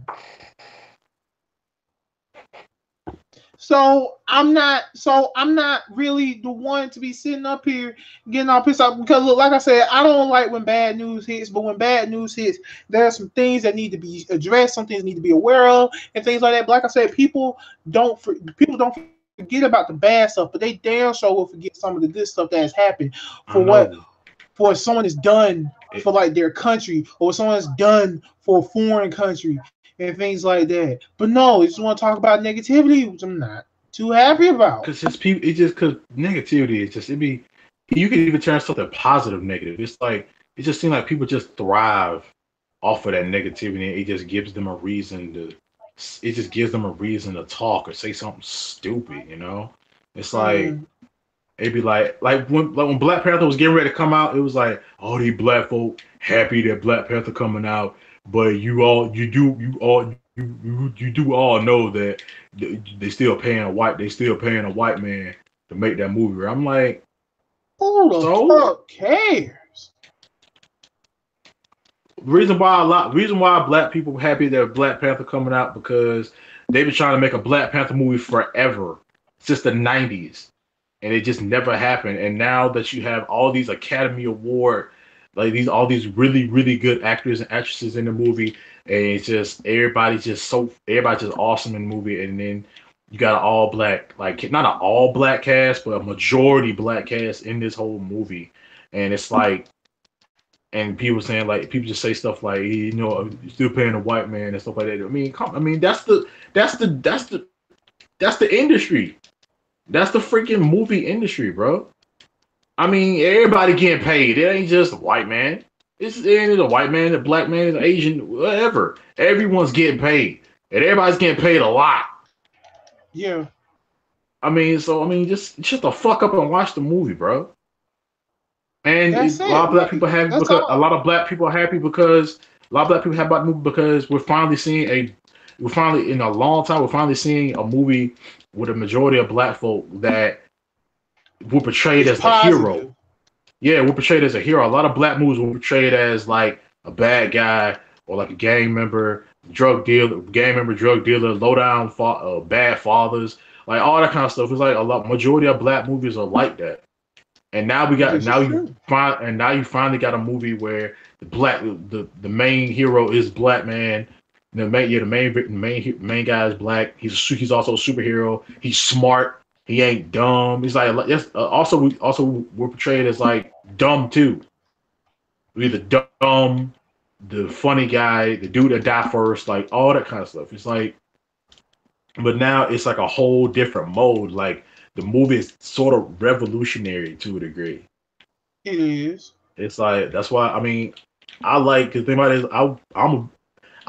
So I'm not really the one to be sitting up here getting all pissed off because look, like I said, I don't like when bad news hits, but when bad news hits, there are some things that need to be addressed, some things need to be aware of, and things like that. But like I said, people don't forget about the bad stuff, but they damn sure will forget some of the good stuff that has happened for someone has done for like their country or someone has done for a foreign country and things like that. But no, you just want to talk about negativity, which I'm not too happy about. Because just people, it just because negativity is just you can even turn something positive negative. It's like it just seems like people just thrive off of that negativity. It just gives them a reason to talk or say something stupid. You know, it's like it'd be like when Black Panther was getting ready to come out, it was like, oh, these black folk happy that Black Panther coming out, but you do all know that they still paying a white man to make that movie. I'm like, who the fuck cares? Reason why black people happy that Black Panther coming out because they've been trying to make a Black Panther movie forever since the 90s. And it just never happened. And now that you have all these Academy Award, all these really, really good actors and actresses in the movie, and it's just everybody's just awesome in the movie. And then you got an all black, like not an all black cast, but a majority black cast in this whole movie. And it's like, and people just say stuff like, you know, you're still paying a white man and stuff like that. I mean, that's the industry. That's the freaking movie industry, bro. I mean, everybody getting paid. It ain't just a white man. It ain't a white man, a black man, an Asian, whatever. Everyone's getting paid. And everybody's getting paid a lot. Yeah. I mean, just shut the fuck up and watch the movie, bro. And a lot of black people happy because a lot of black people are happy because a lot of black people happy about the movie because we're finally seeing in a long time, we're finally seeing a movie with a majority of black folk that were portrayed as the hero. Yeah, we're portrayed as a hero. A lot of black movies were portrayed as like a bad guy or like a gang member, drug dealer, low down, bad fathers, like all that kind of stuff. It's like majority of black movies are like that. And now you finally got a movie where the main hero is black man. The main guy is black. He's also a superhero. He's smart. He ain't dumb. He's like also we're portrayed as like dumb too. We're the dumb, the funny guy, the dude that died first, like all that kind of stuff. It's like, but now it's like a whole different mode. Like the movie is sort of revolutionary to a degree. It is. It's like that's why I mean I like because I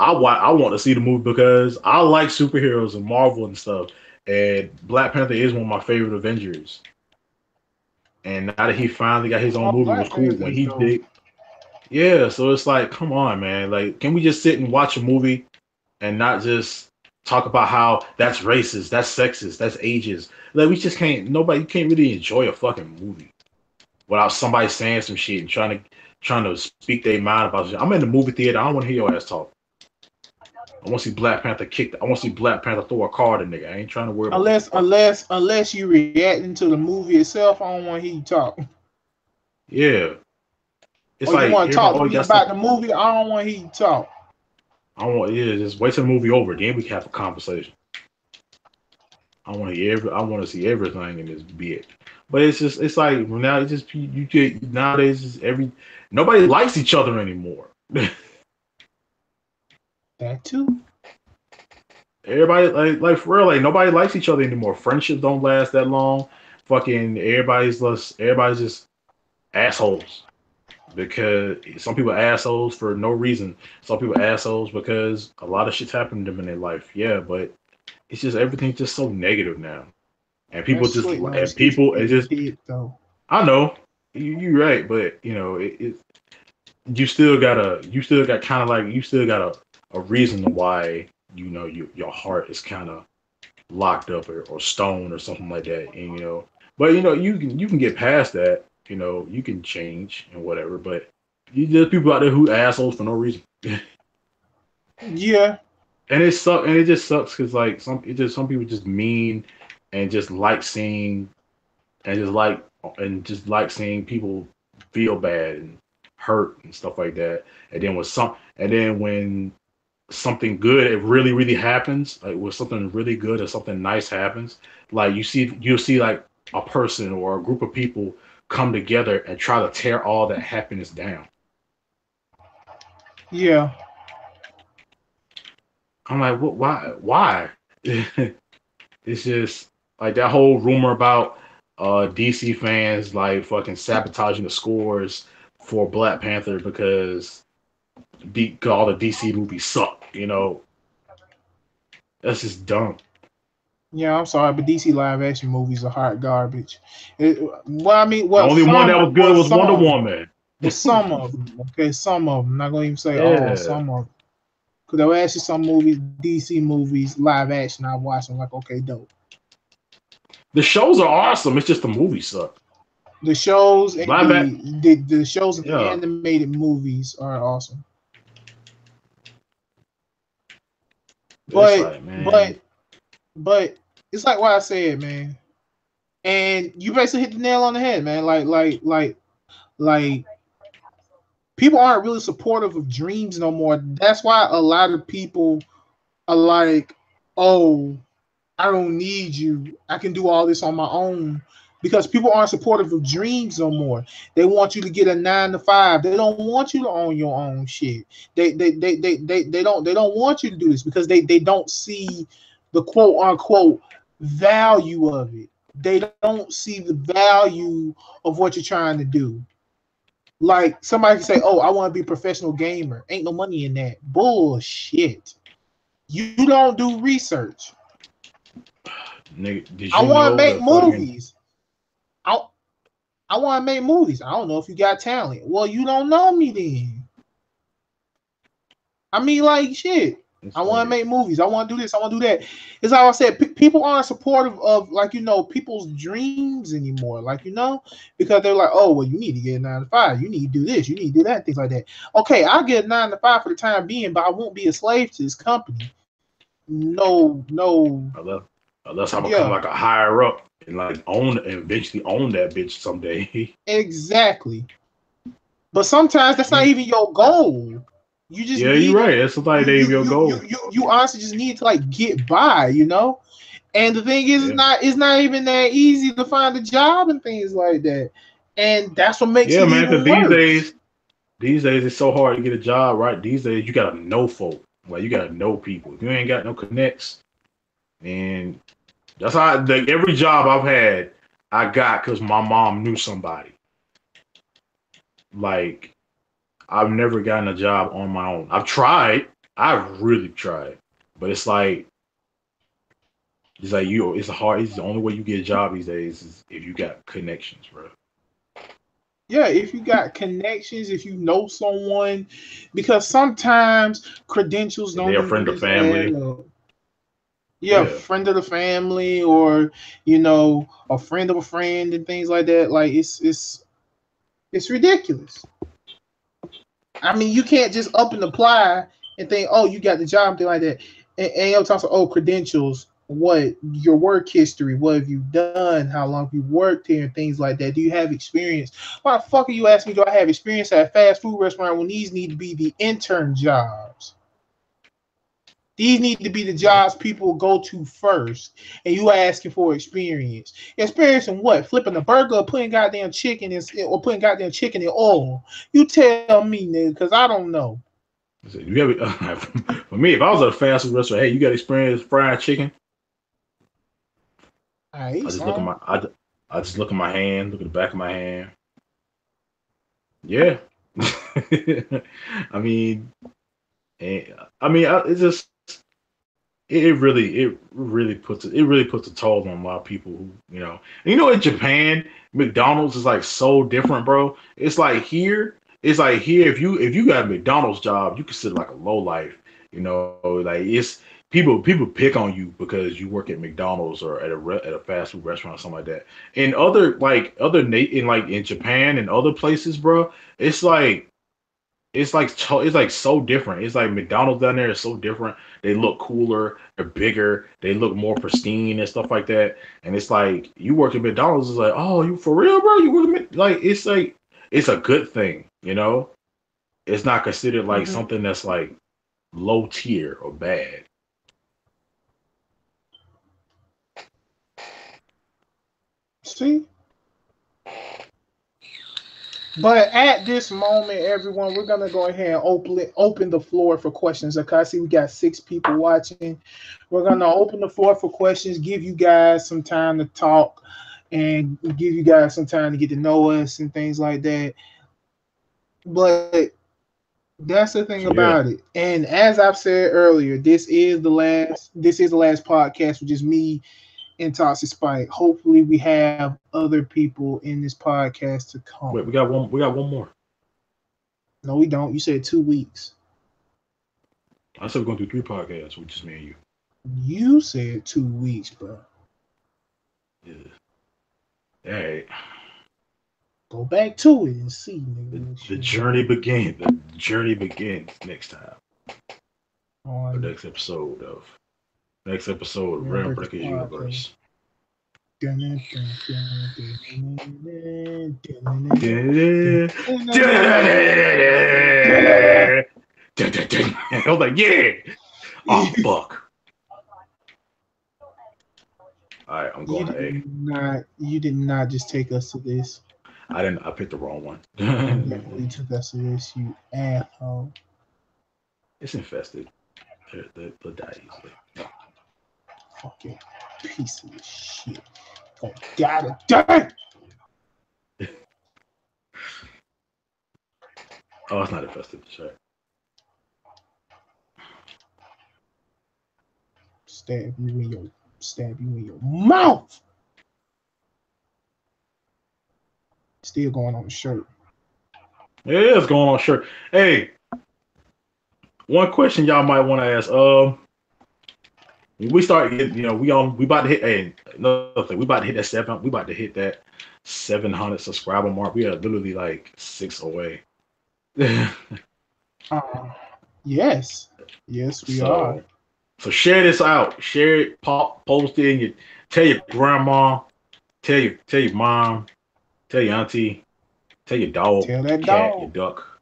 want to see the movie because I like superheroes and Marvel and stuff. And Black Panther is one of my favorite Avengers. And now that he finally got his own movie, it was cool when he did. Yeah, so it's like, come on, man. Like, can we just sit and watch a movie and not just talk about how that's racist, that's sexist, that's ageist. Like we just can't. Nobody can't really enjoy a fucking movie without somebody saying some shit and trying to speak their mind about shit. I'm in the movie theater. I don't want to hear your ass talk. I want to see Black Panther kick. I want to see Black Panther throw a card in nigga. I ain't trying to worry about unless you reacting to the movie itself. I don't want to hear you talk. Yeah, it's or like you want to talk to everybody me got about stuff. the movie. I don't want to hear you talk. I want just wait till the movie over, then we can have a conversation. I want to hear. I want to see everything in this bit. But it's like now it's just you get nowadays nobody likes each other anymore. That too. Everybody like for real, like nobody likes each other anymore. Friendships don't last that long. Fucking everybody's just assholes. Because some people are assholes for no reason. Some people are assholes because a lot of shit's happened to them in their life. Yeah, but it's just everything's just so negative now. And people That's just sweet, no, and people it's just deep, though. I know you're right, but you know you still got kind of like you still got a reason why you know your heart is kind of locked up or stoned or something like that, and you know, but you know you can get past that. You know, you can change and whatever, but there's people out there who assholes for no reason. Yeah, and it just sucks because like some people just mean and just like seeing and just like seeing people feel bad and hurt and stuff like that. And then when something good it really happens, like when something really good or something nice happens, like you'll see like a person or a group of people come together and try to tear all that happiness down. Yeah. I'm like, what? Why? It's just like that whole rumor about DC fans like fucking sabotaging the scores for Black Panther because all the DC movies suck. You know, that's just dumb. Yeah, I'm sorry, but DC live action movies are hot garbage. The only one that was good was Wonder Woman. Well, some of them. Okay, some of them. I'm not gonna even say all. Some of them. Because there were actually some movies, DC movies, live action. I watched them like, okay, dope. The shows are awesome. It's just the movies suck. The shows and the shows and the animated movies are awesome. But it's like what I said, man. And you basically hit the nail on the head, man. Like people aren't really supportive of dreams no more. That's why a lot of people are like, oh, I don't need you. I can do all this on my own. Because people aren't supportive of dreams no more. They want you to get a 9 to 5. They don't want you to own your own shit. They don't want you to do this because they don't see the quote unquote value of it. They don't see the value of what you're trying to do. Like somebody can say, "Oh, I want to be a professional gamer." Ain't no money in that. Bullshit. You don't do research. Nigga, I want to make movies. I want to make movies. I don't know if you got talent. Well, you don't know me then. I mean, like, shit. I want to make movies. I want to do this. I want to do that. It's like I said, people aren't supportive of, like, you know, people's dreams anymore. Like, you know, because they're like, oh, well, you need to get a 9 to 5. You need to do this. You need to do that. Things like that. Okay, I'll get a 9 to 5 for the time being, but I won't be a slave to this company. No. Unless I become like a higher up and like eventually own that bitch someday. Exactly. But sometimes that's not even your goal. You just you're right. That's somebody that your goal. You honestly just need to like get by, you know. And the thing is, it's not even that easy to find a job and things like that. And that's what makes it even worse. These days it's so hard to get a job, right? These days you gotta know folk. Like you gotta know people. If you ain't got no connects, and that's how every job I've had, I got because my mom knew somebody. Like, I've never gotten a job on my own. I've tried. I've really tried. But it's like it's hard. It's the only way you get a job these days is if you got connections, bro. Yeah, if you got connections, if you know someone, because sometimes credentials don't. They're a friend or family. Yeah, friend of the family, or a friend of a friend, and things like that. Like it's ridiculous. I mean, you can't just up and apply and think, oh, you got the job, thing like that. And you'll talk about, oh, credentials, what your work history, what have you done, how long have you worked here, and things like that. Do you have experience? Why the fuck are you asking me? Do I have experience at a fast food restaurant when these need to be the intern jobs? These need to be the jobs people go to first, and you asking for experience. Experience in what? Flipping a burger, or putting goddamn chicken in oil. You tell me, nigga, because I don't know. You have, for me, if I was at a fast food restaurant, hey, you got experience frying chicken? I just look at I just look at my hand, look at the back of my hand. Yeah, I mean, it's just it really puts a toll on a lot of people who in Japan, McDonald's is like so different, bro. It's like here if you got a McDonald's job, you consider like a low life. Like it's people pick on you because you work at McDonald's or at a fast food restaurant or something like that. In in Japan and other places, bro, it's like so different. It's like McDonald's down there is so different. They look cooler, they're bigger, they look more pristine and stuff like that. And it's like you work at McDonald's, it's like, oh, you for real, bro? You work at like it's a good thing, It's not considered like something that's like low tier or bad. See? But at this moment, everyone, we're gonna go ahead and open the floor for questions. Okay, I see we got 6 people watching. We're gonna open the floor for questions, give you guys some time to talk, and give you guys some time to get to know us and things like that. But that's the thing about it. And as I've said earlier, this is the last podcast with just me and Toxic Spike. Hopefully we have other people in this podcast to come. Wait, we got one more. No, we don't. You said 2 weeks. I said we're gonna do 3 podcasts with just me and you. You said 2 weeks, bro. Yeah. Hey. Go back to it and see, nigga. The journey begins. The journey begins next time. The next episode of RealmBreakers Universe. I was like, yeah. Oh fuck. All right, I'm going to A. You did not just take us to this. I didn't. I picked the wrong one. You took us to this, you asshole. It's infested. They'll die easily. Fucking piece of shit. Oh, gotta die. Oh, it's not infested. Sure. Stab you in your mouth. Still going on the shirt. Yeah, it's going on shirt. Hey, one question y'all might want to ask. We start, we about to hit. Hey, another thing, we about to hit that 7. We about to hit that 700 subscriber mark. We are literally like 6 away. Yes, we are. So share this out. Share it. Post it. And tell your grandma. Tell your mom. Tell your auntie. Tell your dog. Tell that cat, dog. Your duck.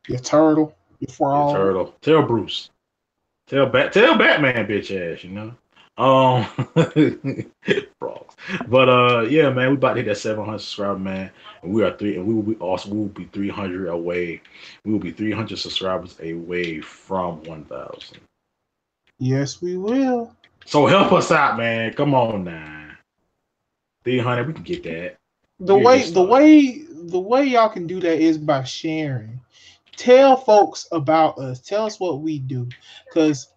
Your turtle. Your frog. Your turtle. Tell Bruce. Tell Batman, bitch ass. Frogs. But yeah, man, we about to hit that 700 subscribers, man. And we are 3, and we will be 300 away. We will be 300 subscribers away from 1,000. Yes, we will. So help us out, man. Come on now. 300, we can get that. The way y'all can do that is by sharing. Tell folks about us. Tell us what we do. Because,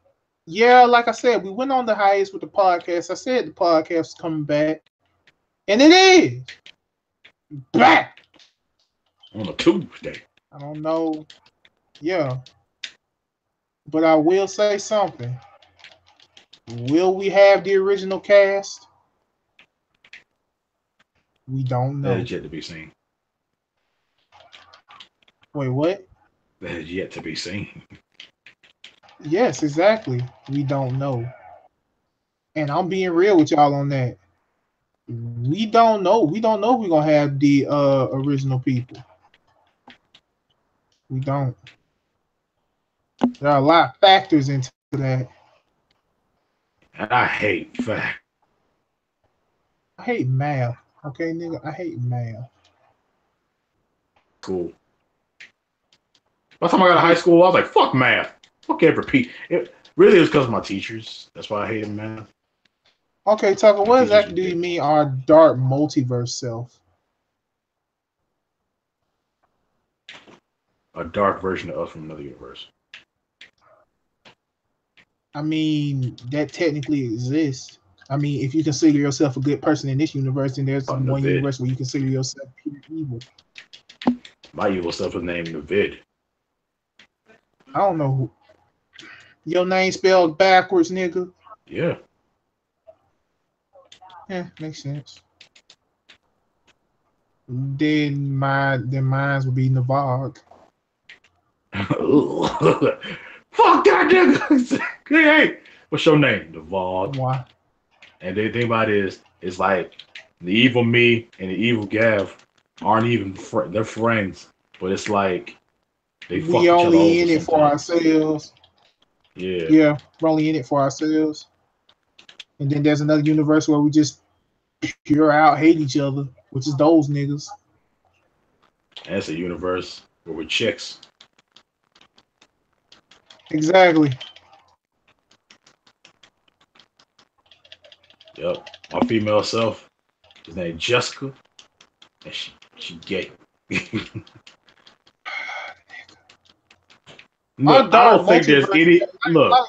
yeah, like I said, we went on the hiatus with the podcast. I said the podcast is coming back. And it is. Back. On a Tuesday. I don't know. Yeah. But I will say something. Will we have the original cast? We don't know. That is yet to be seen. Wait, what? That is yet to be seen. Yes, exactly. We don't know. And I'm being real with y'all on that. We don't know. We don't know if we're gonna have the original people. We don't. There are a lot of factors into that. And I hate fact. I hate math. Okay, nigga, I hate math. Cool. By the time I got to high school, I was like, fuck math. Fuck every P. It really was because of my teachers. That's why I hated math. Okay, Tucker, what Teachers exactly were do you good. mean our dark multiverse self? A dark version of us from another universe. I mean, that technically exists. I mean, if you consider yourself a good person in this universe, then there's On the one vid. universe where you consider yourself pure evil. My evil self is named the vid. I don't know who. Your name spelled backwards, nigga. Yeah. Yeah, makes sense. Then mine would be Navag. Fuck that nigga. Hey, what's your name? The Vog. Why? And the thing about it is, it's like the evil me and the evil Gav aren't even they're friends, but it's like they fuck We each other only over in it for sometimes. ourselves. Yeah. Yeah, we're only in it for ourselves. And then there's another universe where we just pure out hate each other, which is those niggas. And it's a universe where we're chicks. Exactly. Yep. My female self is named Jessica, and she gay. Our Look, I dark don't think there's multiverse. any look.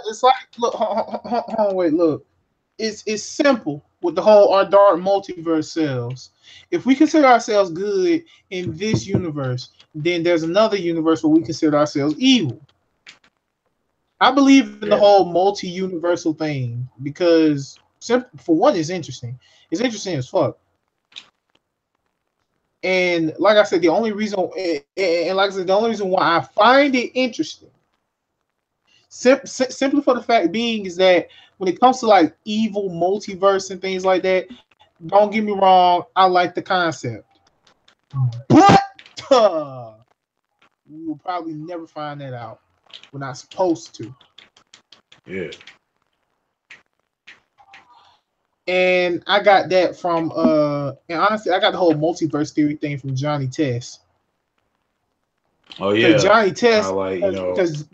It's like look, hold on, wait, look. It's simple with the whole our dark multiverse selves. If we consider ourselves good in this universe, then there's another universe where we consider ourselves evil. I believe in the Yeah. whole multi-universal thing because for one, it's interesting. It's interesting as fuck. And like I said, the only reason why I find it interesting, simply for the fact being, is that when it comes to like evil multiverse and things like that, don't get me wrong, I like the concept, but we will probably never find that out. We're not supposed to. Yeah. And I got that from and honestly, I got the whole multiverse theory thing from Johnny Test. Oh yeah. Because Johnny Test, like, because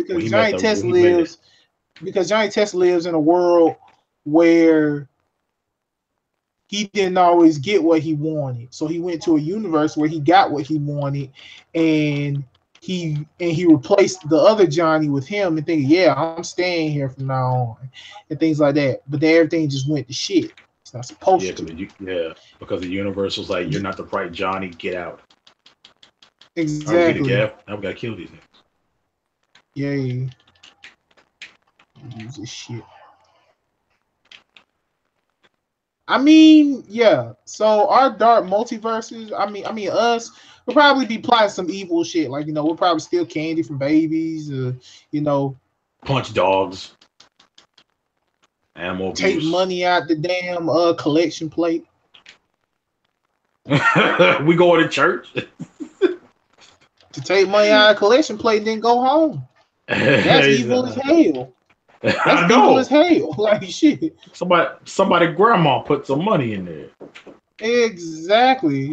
when he Johnny Test lives, because Johnny Test lives in a world where he didn't always get what he wanted. So he went to a universe where he got what he wanted, and he replaced the other Johnny with him and thinking, yeah, I'm staying here from now on, and things like that. But then everything just went to shit. It's not supposed to. Because the universe was like, you're not the right Johnny, get out. Exactly. Now we gotta kill these niggas. Yay. Use this shit. I mean, yeah. So our dark multiverses, I mean us, we'll probably be plotting some evil shit. Like, we'll probably steal candy from babies, punch dogs, animal take abuse. money out the damn collection plate. We go to church. To take money out of collection plate and then go home. That's evil as hell. That's evil as hell. Like shit. Somebody grandma put some money in there. Exactly.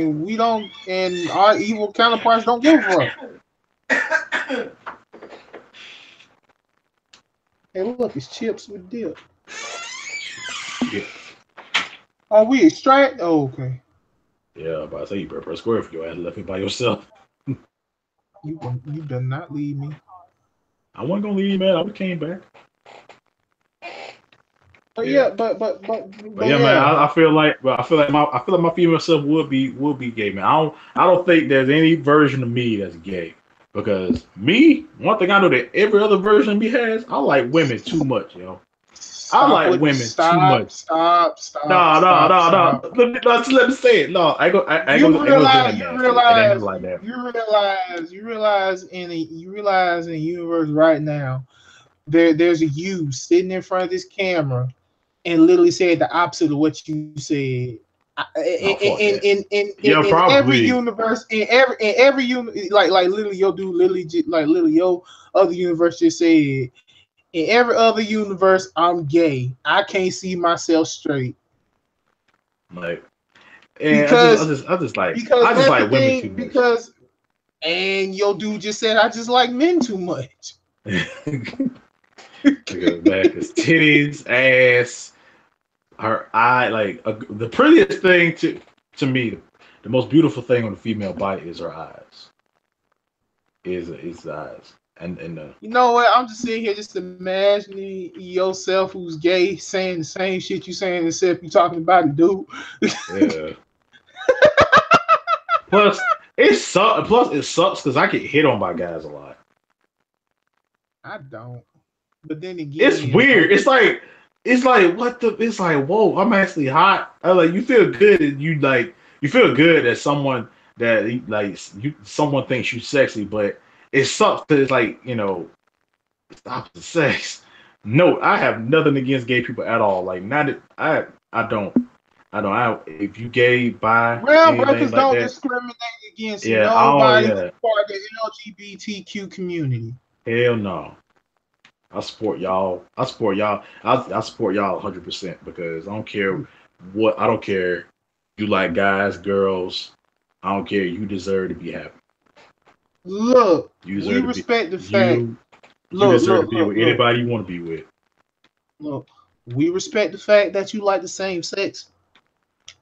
And we don't, and our evil counterparts don't give a fuck. Hey, look, it's chips with dip. Yeah. Oh, we extract? Oh, okay. Yeah, but I say you better press square for your ass left me by yourself. You better not leave me. I wasn't gonna leave you, man. I would have came back. But yeah, but yeah, man. I feel like my female self would be gay, man. I don't think there's any version of me that's gay, because me, one thing I know that every other version of me has, I like women too much, yo. I Stop like with women too much. stop. No. Let me say it. No, I ain't gonna say that nasty. It ain't like that. You realize in the universe right now, there's a you sitting in front of this camera and literally said the opposite of what you said. In every Probably. universe, like literally your dude, literally your other universe just said. In every other universe, I'm gay. I can't see myself straight. Like, and Because I just like that's the women thing. too much. And your dude just said I just like men too much. Because man, his titties, ass, her eye, the prettiest thing to me, the most beautiful thing on the female body is her eyes. Is the eyes. And you know what? I'm just sitting here just imagining yourself who's gay saying the same shit you saying except you talking about a dude. Yeah. Plus it sucks because I get hit on by guys a lot. I don't. But then again, it's weird. It's like what the it's like, whoa, I'm actually hot. I like you feel good and you feel good as someone that someone thinks you sexy, but it sucks that it's like, it's the opposite sex. No, I have nothing against gay people at all. Like I don't. If you gay, bi, anything RealmBreakers like don't that, discriminate against yeah, nobody who's part of the LGBTQ community. Hell no. I support y'all. I support y'all 100% because I don't care what. I don't care. You like guys, girls. I don't care. You deserve to be happy. Look, we respect the fact. You deserve to be with anybody you want to be with. Look, we respect the fact that you like the same sex.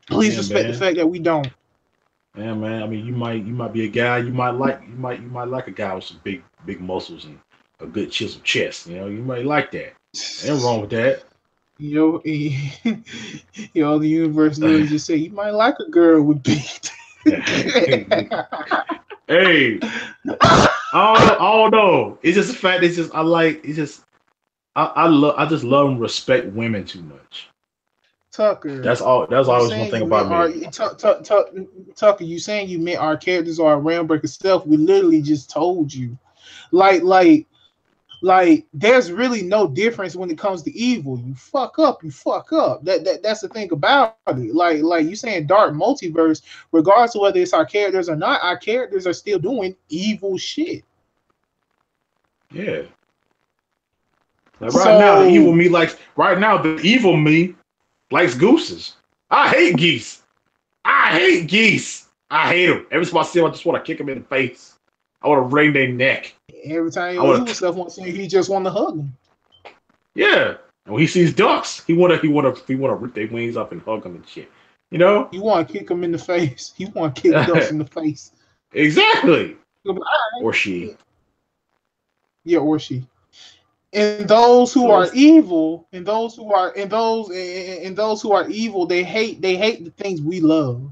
Please respect the fact that we don't. Yeah, man. I mean, you might be a guy. You might like a guy with some big muscles and a good chiseled chest. You might like that. Ain't wrong with that. The universe literally just say you might like a girl with big. Hey, I don't know. It's just the fact. It's just I just love and respect women too much. Tucker, that's always one thing about me. Tucker, you saying you meant our characters are our RealmBreaker self? We literally just told you, like, there's really no difference when it comes to evil. You fuck up. That's the thing about it. Like you saying dark multiverse, regardless of whether it's our characters or not, our characters are still doing evil shit. Yeah. Like now, the evil me likes gooses. I hate geese. I hate them. Every time I see them, I just want to kick them in the face. I want to wring their neck. Every time your evil stuff wants to say, he just want to hug them. Yeah. And when he sees ducks, he wanna rip their wings up and hug them and shit. You want to kick them in the face. You want to kick ducks in the face. Exactly. Or she. Yeah, or she. And those who are evil, they hate the things we love.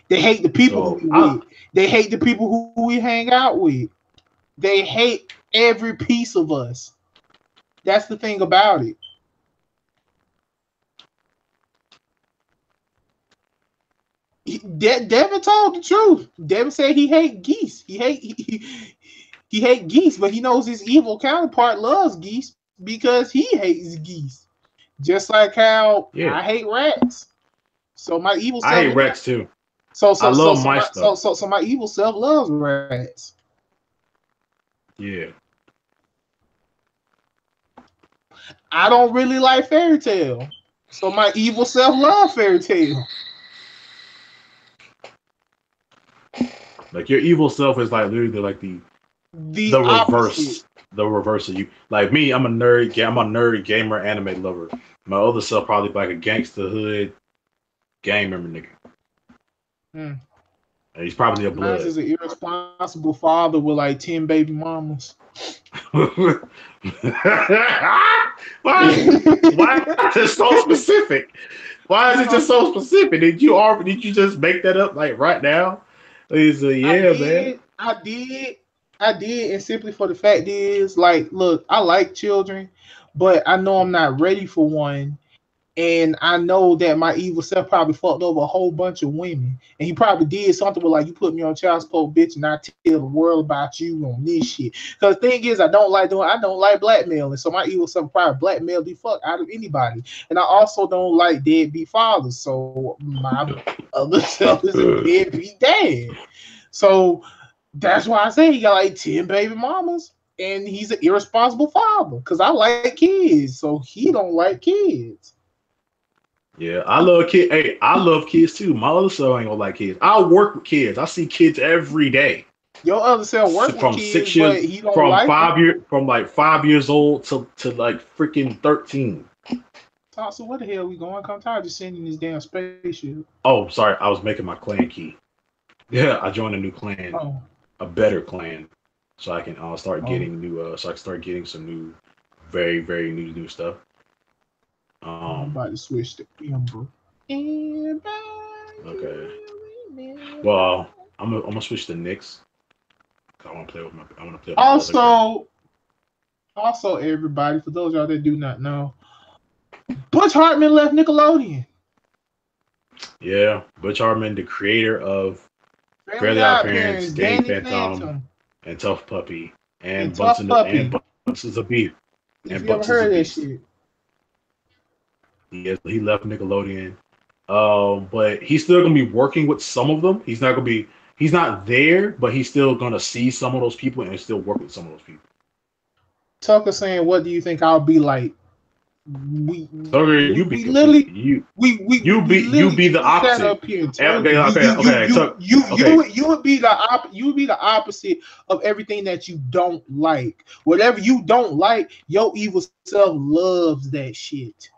They hate the people who we with. They hate the people who we hang out with. They hate every piece of us. That's the thing about it. Devin told the truth. Devin said he hate geese. He hate geese, but he knows his evil counterpart loves geese because he hates geese. Just like how I hate rats. So my evil self. I hate rats too. So I love mice though. So my evil self loves rats. Yeah. I don't really like fairy tale. So my evil self loves fairy tale. Like your evil self is like literally like the reverse. The reverse of you. Like me, I'm a nerd gamer, anime lover. My other self probably like a gangster hood gamer nigga. And he's probably a blood. Mine is an irresponsible father with like 10 baby mamas. Why is it so specific? Why is it just so specific? Did you just make that up like right now? He's man. I did, and simply for the fact is, like, look, I like children, but I know I'm not ready for one. And I know that my evil self probably fucked over a whole bunch of women. And he probably did something with like, you put me on child support, bitch, and I tell the world about you on this shit. Because the thing is, I don't like blackmailing. So my evil self probably blackmailed the fuck out of anybody. And I also don't like deadbeat fathers. So my other self is a deadbeat dad. So that's why I say he got like 10 baby mamas. And he's an irresponsible father. Because I like kids. So he don't like kids. Yeah, I love kids. Hey, I love kids too. My other self ain't gonna like kids. I work with kids. I see kids every day. Your other self work with From kids, 6 years, but he don't from like 5 years, from like 5 years old to like freaking 13. So where the hell we going? I'm tired of sending this damn spaceship. Oh, sorry, I was making my clan key. Yeah, I joined a new clan, a better clan, so I can start getting new. So I can start getting some new, very new stuff. I'm about to switch to Ember. Okay. Well, I'm gonna switch to Nyx. I want to play with my. I want to play with Also, everybody, for those of y'all that do not know, Butch Hartman left Nickelodeon. Yeah, Butch Hartman, the creator of Fairly Odd Parents, Danny Phantom, and Tough Puppy, and Bunches of Beef. If you ever heard of that shit. He left Nickelodeon. But he's still gonna be working with some of them. He's not there, but he's still gonna see some of those people and still work with some of those people. Tucker saying, "What do you think I'll be like?" You be the opposite. You would be the opposite of everything that you don't like. Whatever you don't like, your evil self loves that shit.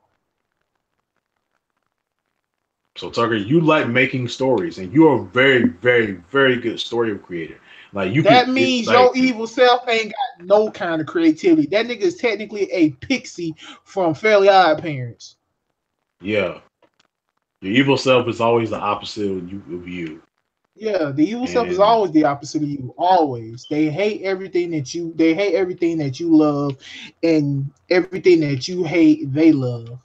So Tucker, you like making stories, and you're a very, very, very good story creator. Like that means your evil self ain't got no kind of creativity. That nigga is technically a pixie from Fairly Odd Parents. Yeah, your evil self is always the opposite of you. Yeah, the evil self is always the opposite of you. Always, they hate everything that you. They hate everything that you love, and everything that you hate, they love.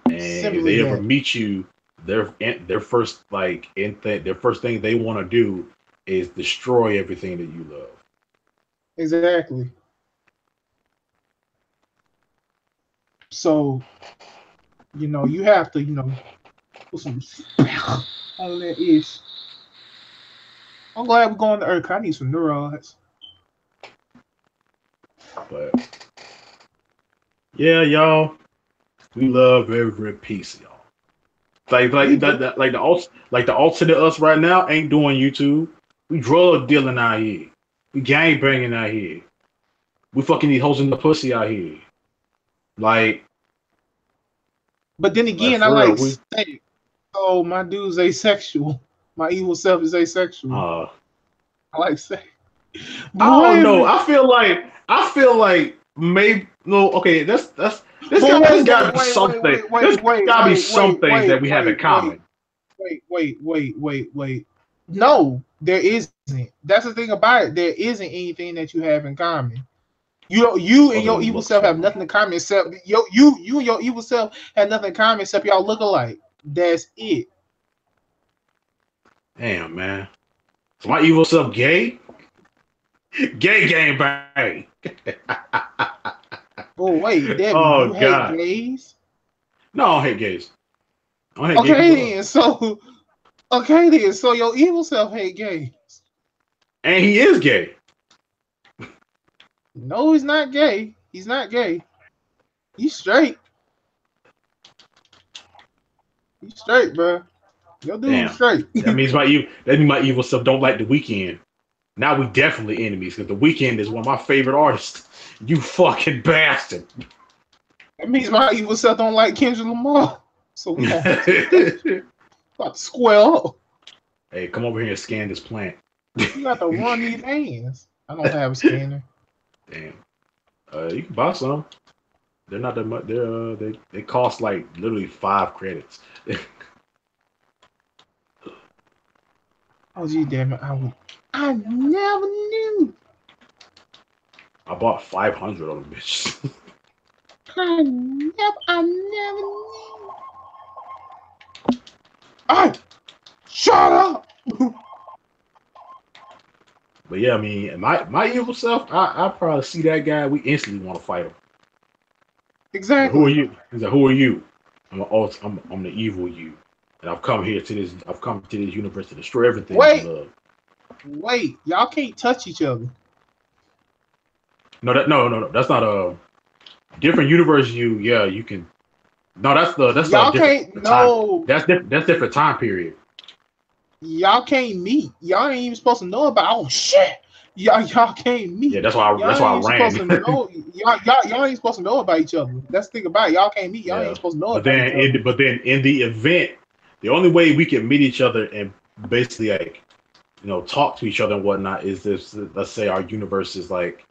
And if they ever meet you, their first thing they want to do is destroy everything that you love. Exactly. So, you have to, put some on that ish. I'm glad we're going to Earth. I need some neurons. But yeah, y'all, we love every piece, y'all. Like the alternate us right now ain't doing YouTube. We drug dealing out here. We gang banging out here. We fucking these hoes in the pussy out here. Like, but then again, I like sex. So my dude's asexual. My evil self is asexual. I like sex. I don't know. I feel like maybe no. Okay, this gotta be something. There's gotta be something that we have in common. Wait. No, there isn't. That's the thing about it. There isn't anything that you have in common. You and your evil self have nothing in common except you and your evil self have nothing in common except y'all look alike. That's it. Damn, man. So my evil self gay? Gay gang bang. Oh wait, Debbie, you hate gays? No, I don't hate gays. Okay then, so your evil self hate gays. And he is gay. No, he's not gay. He's not gay. He's straight. He's straight, bro. Your dude's straight. That means my evil self don't like The Weeknd. Now we definitely enemies because The Weeknd is one of my favorite artists. You fucking bastard. That means my evil self don't like Kendrick Lamar. So we about to square up. Hey, come over here and scan this plant. You got to run these hands. I don't have a scanner. Damn. You can buy some. They're not that much. They cost like literally 5 credits. Oh gee, damn it! I never knew. I bought 500 of them, bitch. I never knew. Hey, shut up. But yeah, I mean, my evil self, I probably see that guy. We instantly want to fight him. Exactly. Who are you? He's like, who are you? I'm the evil you, and I've come here to this. I've come to this universe to destroy everything you love. Wait, y'all can't touch each other. No, no. That's not a different universe. Yeah, you can. No, that's y'all a different can't. time. No, That's different time period. y'all can't meet. Y'all ain't even supposed to know about. Oh shit. Y'all can't meet. Yeah, that's why I ain't ran. supposed to know. Y'all ain't supposed to know about each other. That's the thing about it. Y'all can't meet. Y'all ain't Yeah, supposed to know but about each other. then in the event, the only way we can meet each other and basically like talk to each other and whatnot is this. Let's say our universe is like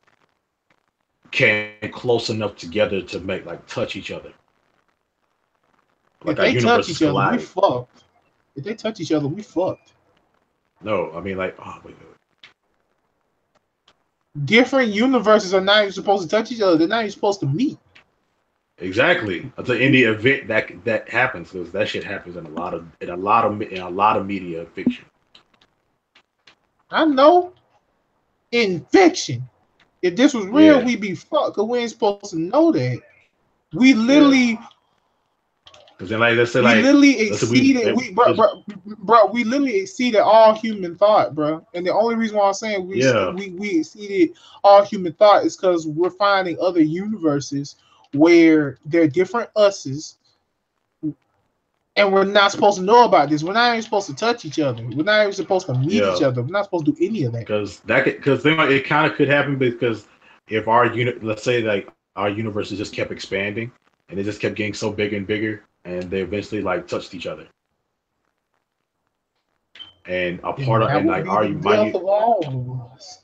came close enough together to make like touch each other. Like If our they touch universes each other, we collide. fucked. If they touch each other, we fucked. No, I mean like wait. Different universes are not even supposed to touch each other. They're not even supposed to meet. Exactly. Until in the event that happens, because that shit happens in a lot of media fiction. I know. In fiction. If this was real, Yeah. we'd be fucked. Cause we ain't supposed to know that. We Yeah. literally Because then like let's say exceeded we literally exceeded all human thought, bro. And the only reason why I'm saying we exceeded all human thought is because we're finding other universes where they're different us's, and we're not supposed to know about this. We're not even supposed to touch each other. We're not even supposed to meet each other. We're not supposed to do any of that. Because then it kind of could happen because if our let's say like our universes just kept expanding and it just kept getting so big and bigger, and they eventually like touched each other. And a part of and like are you death of all of us.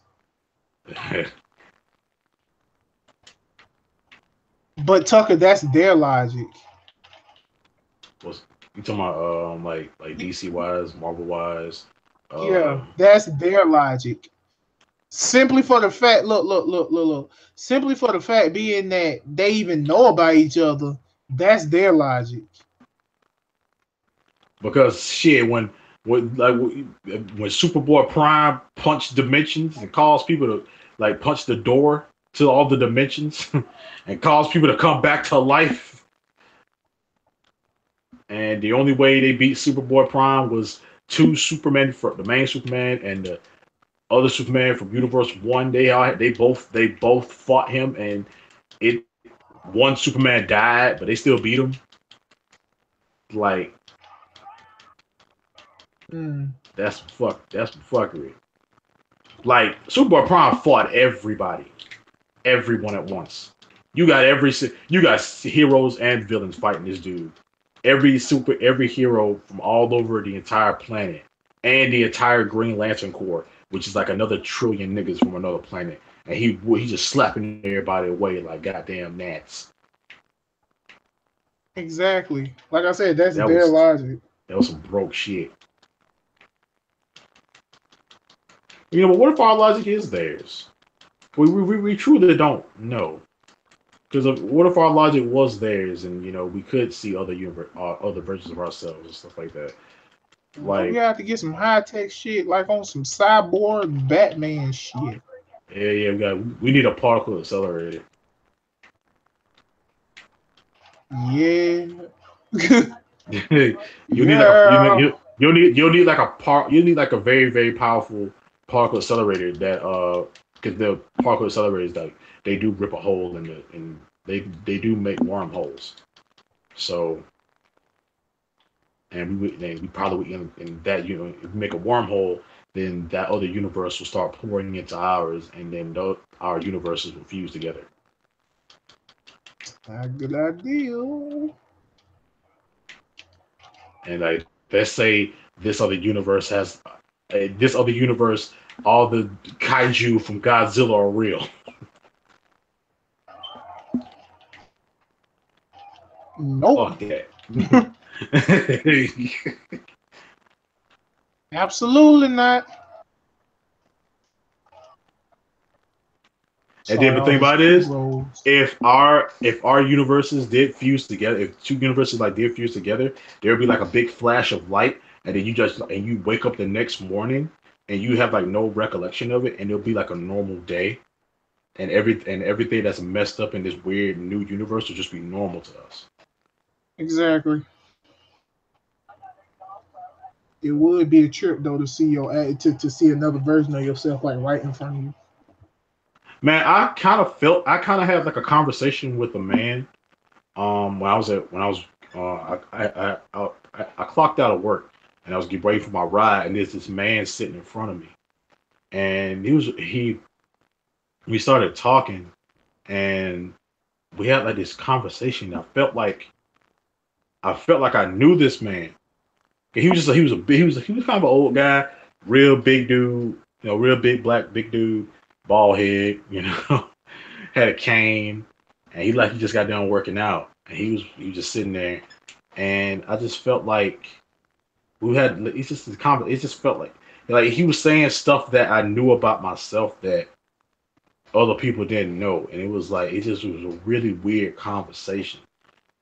But Tucker, that's their logic. Was you talking about like DC wise, Marvel wise? Yeah, that's their logic. Simply for the fact, look. Simply for the fact being that they even know about each other, that's their logic. Because shit, when Superboy Prime punched dimensions and caused people to like punch the door to all the dimensions and caused people to come back to life, and the only way they beat Superboy Prime was two Supermen, for the main Superman and the other Superman from Universe One. They both fought him, and one Superman died, but they still beat him. Like that's fuckery. Like Superboy Prime fought everyone at once. You got heroes and villains fighting this dude. Every hero from all over the entire planet and the entire Green Lantern Corps, which is like another trillion niggas from another planet, and he just slapping everybody away like goddamn gnats. Exactly. Like I said, that's their logic. That was some broke shit. But what if our logic is theirs? We truly don't know. Because what if our logic was theirs, and we could see other other versions of ourselves and stuff like that. Like we have to get some high tech shit, like on some cyborg Batman shit. Yeah. We need a particle accelerator. Yeah. You'll need like a very very powerful particle accelerator that because the particle accelerators like they do rip a hole in they do make wormholes. So and we probably in that if we make a wormhole, then that other universe will start pouring into ours, and then our universes will fuse together. A good idea. And like let's say this other universe, all the kaiju from Godzilla are real. Nope. Fuck that. Absolutely not. And then the thing about it is, if our universes did fuse together, if two universes like did fuse together, there would be like a big flash of light, and then you wake up the next morning and you have like no recollection of it, and it'll be like a normal day, and everything that's messed up in this weird new universe will just be normal to us. Exactly. It would be a trip though to see to see another version of yourself like right in front of you. Man, I kind of had like a conversation with a man. When I clocked out of work and I was getting ready for my ride, and there's this man sitting in front of me, and we started talking, and we had like this conversation. I felt like I knew this man. He was kind of an old guy, real big dude, real big black big dude, bald head, had a cane, and he just got done working out, and he was just sitting there, and I just felt like it just felt like he was saying stuff that I knew about myself that other people didn't know, and it was a really weird conversation,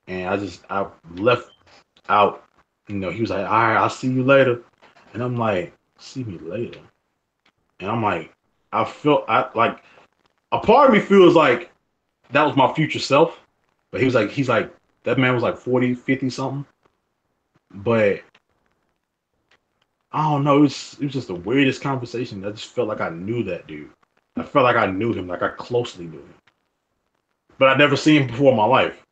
and I left out. He was like, "All right, I'll see you later," and I'm like, "See me later," and I'm like, a part of me feels like that was my future self, but he's like that man was like 40, 50 something, but I don't know, it was just the weirdest conversation. I just felt like I knew that dude. I felt like I knew him, like I closely knew him, but I'd never seen him before in my life.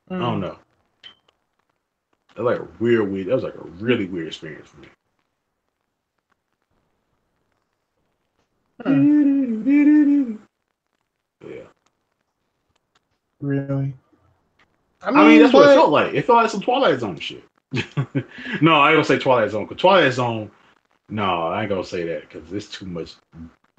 I don't know. That was like a weird. That was like a really weird experience for me. Yeah. Really? I mean, that's what it felt like. It felt like some Twilight Zone shit. No, I ain't gonna say Twilight Zone, because Twilight Zone, no, I ain't gonna say that, because there's too much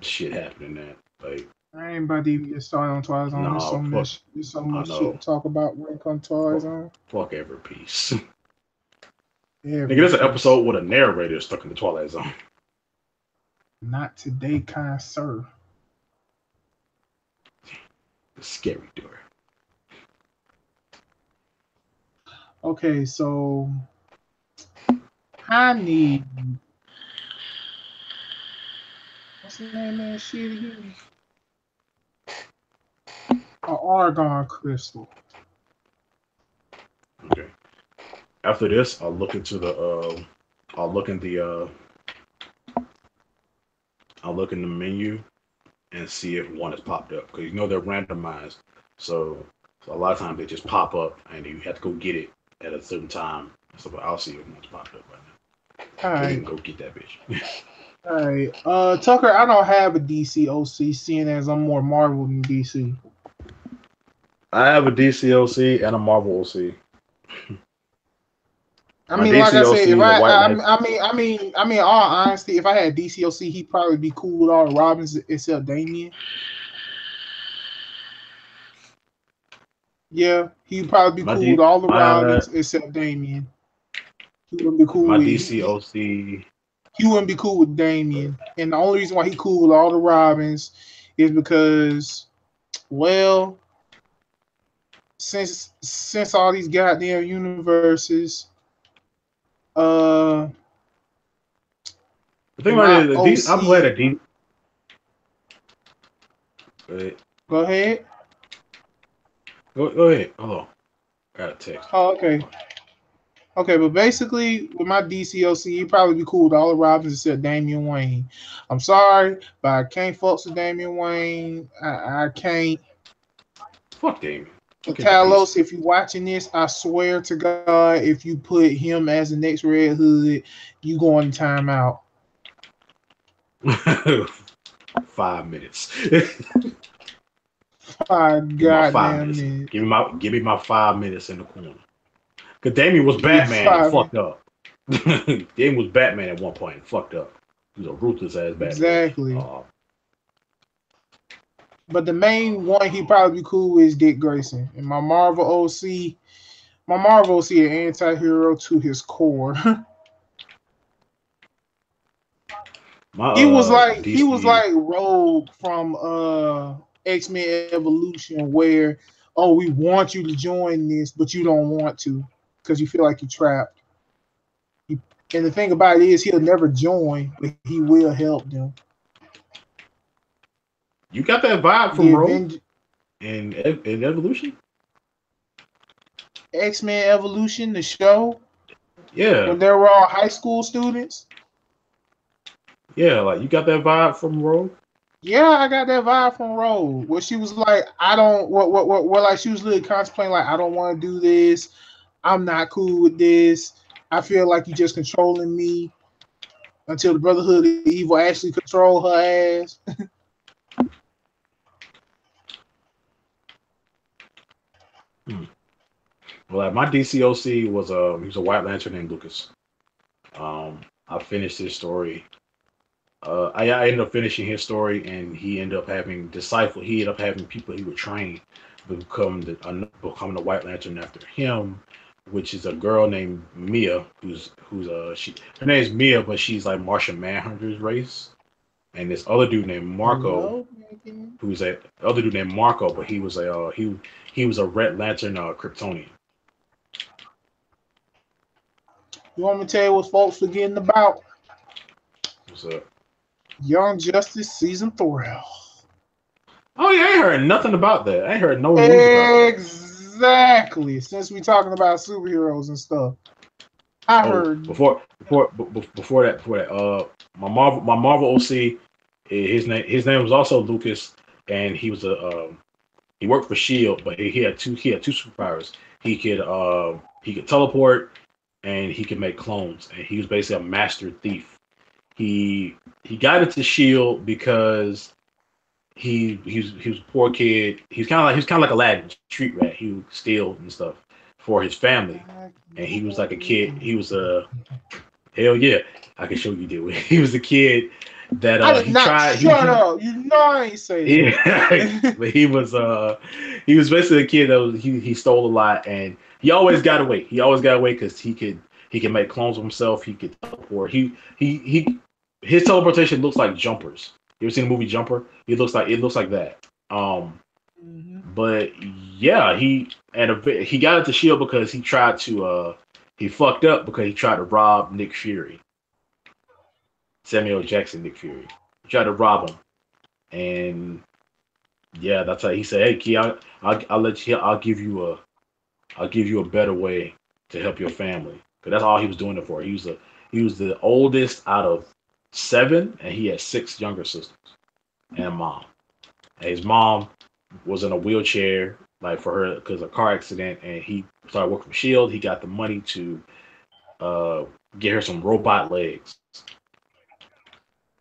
shit happening there. Like, I ain't about to even get started on Twilight Zone. There's so much shit to talk about when it comes to Twilight Zone. Fuck every piece. Nigga, there's an episode with a narrator stuck in the Twilight Zone. Not today, kind sir. The scary door. Okay, so I need, what's the name of that shit again? An argon crystal. Okay. After this, I'll look in the menu and see if one has popped up, because they're randomized. So a lot of times they just pop up and you have to go get it at a certain time. So I'll see if one's popped up right now. All right. You can go get that bitch. All right. Tucker, I don't have a DC OC, seeing as I'm more Marvel than DC. I have a DC OC and a Marvel OC. I mean, like I said, if I mean, all honesty, if I had DCOC, he'd probably be cool with all the Robins except Damian. Yeah, he'd probably be cool with all the Robins except Damian. He wouldn't be cool with DCOC. He wouldn't be cool with Damian, and the only reason why he cool with all the Robins is because, well, since all these goddamn universes. The thing about it, I'm glad that D. Go ahead. Go ahead. Hold on. Got a text. Oh, okay. Okay, but basically, with my DCOC, he'd probably be cool with all the Robins except Damian Wayne. I'm sorry, but I can't fuck with Damian Wayne. I can't. Fuck Damian. Talos, if you're watching this, I swear to God, if you put him as the next Red Hood, you going to timeout. 5 minutes. 5 goddamn minutes. Give me my 5 minutes in the corner. Because Damian was Batman and fucked up. Damian was Batman at one point and fucked up. He was a ruthless ass Batman. Exactly. But the main one he probably be cool with is Dick Grayson. And my Marvel OC an anti-hero to his core. My He was DC. like Rogue from X-Men Evolution, where we want you to join this, but you don't want to because you feel like you're trapped. And the thing about it is, he'll never join, but he will help them. You got that vibe from The Rogue Avenge in Evolution. X-Men Evolution, the show, Yeah, when they were all high school students. yeah, like you got that vibe from Rogue. Yeah, I got that vibe from Rogue, where she was like, I don't, what, like she was literally contemplating, like, I don't want to do this. I'm not cool with this. I feel like you're just controlling me until the Brotherhood of Evil actually control her ass. Hmm. Well, like my DCOC was he was a White Lantern named Lucas. I finished his story. I ended up finishing his story, and he ended up having disciple. He ended up having people he would train to become the White Lantern after him, which is a girl named Mia, who's her name is Mia, but she's like Martian Manhunter's race, and this other dude named Marco, Hello, Megan. who's a other dude named Marco, but he was a Red Lantern Kryptonian. You want me to tell you what folks forgetting about? What's up? Young Justice season 3. Oh yeah, I ain't heard nothing about that. I ain't heard no news about that. Exactly. Since we talking about superheroes and stuff, I Oh, heard. before that, my Marvel OC, his name was also Lucas, and he worked for Shield, but he had two superpowers. He could teleport, and he could make clones, and he was basically a master thief. He got into Shield because he was a poor kid. He was kind of like Aladdin, street rat. He would steal and stuff for his family, and he was like a kid. He was a hell yeah. I can show you did. He was a kid that I did he not tried. shut up. You know I ain't say Yeah, that. but he was basically a kid that he stole a lot, and he always got away. He always got away because he could make clones of himself. He could teleport. His teleportation looks like Jumpers. You ever seen the movie Jumper? It looks like that. Mhm. But yeah, he got into Shield because he fucked up because he tried to rob Nick Fury, Samuel Jackson, Nick Fury. He tried to rob him, and yeah, that's how he said, "Hey, Key, I'll let you. I'll give you a better way to help your family." Because that's all he was doing it for. He was the oldest out of seven, and he had six younger sisters and a mom. And his mom was in a wheelchair, like for her, because of a car accident, and he started working for Shield. He got the money to uh, get her some robot legs,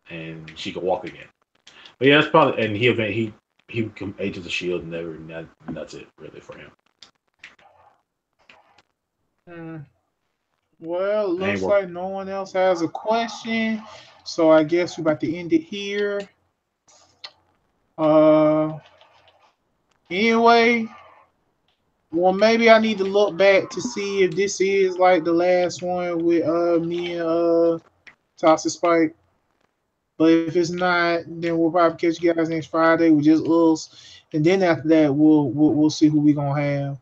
and she could walk again. But yeah, that's probably. And he became Agents of Shield, and that's it really for him. Mm. Well, I ain't looks work. like no one else has a question, so I guess we're about to end it here. Uh, anyway, well, maybe I need to look back to see if this is like the last one with me and Toxic Spike. But if it's not, then we'll probably catch you guys next Friday with just us, and then after that, we'll see who we gonna have.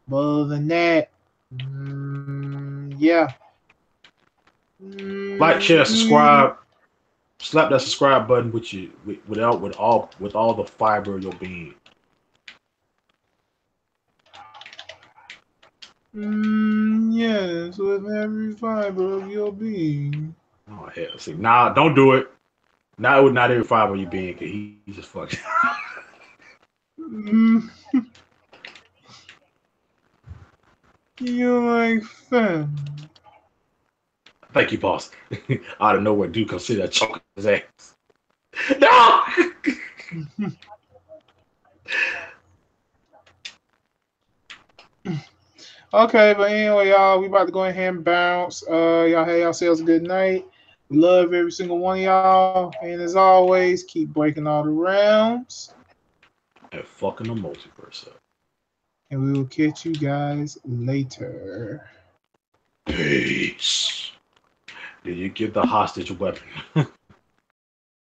But other than that, yeah. Like, share, Do you? subscribe. Slap that subscribe button with you with all the fiber of your being. Yes, with every fiber of your being. Oh hell, see, nah, don't do it. Not with not every fiber of your being, cause he just fucked. Mm, you like fun. Thank you, boss. Out of nowhere, dude, come see that choke his ass. No. Okay, but anyway, y'all, we about to go ahead and bounce. Y'all have yourselves a good night. We love every single one of y'all, and as always, keep breaking all the realms, And fucking the multiverse up. and we will catch you guys later. Peace. Did you get the hostage weapon?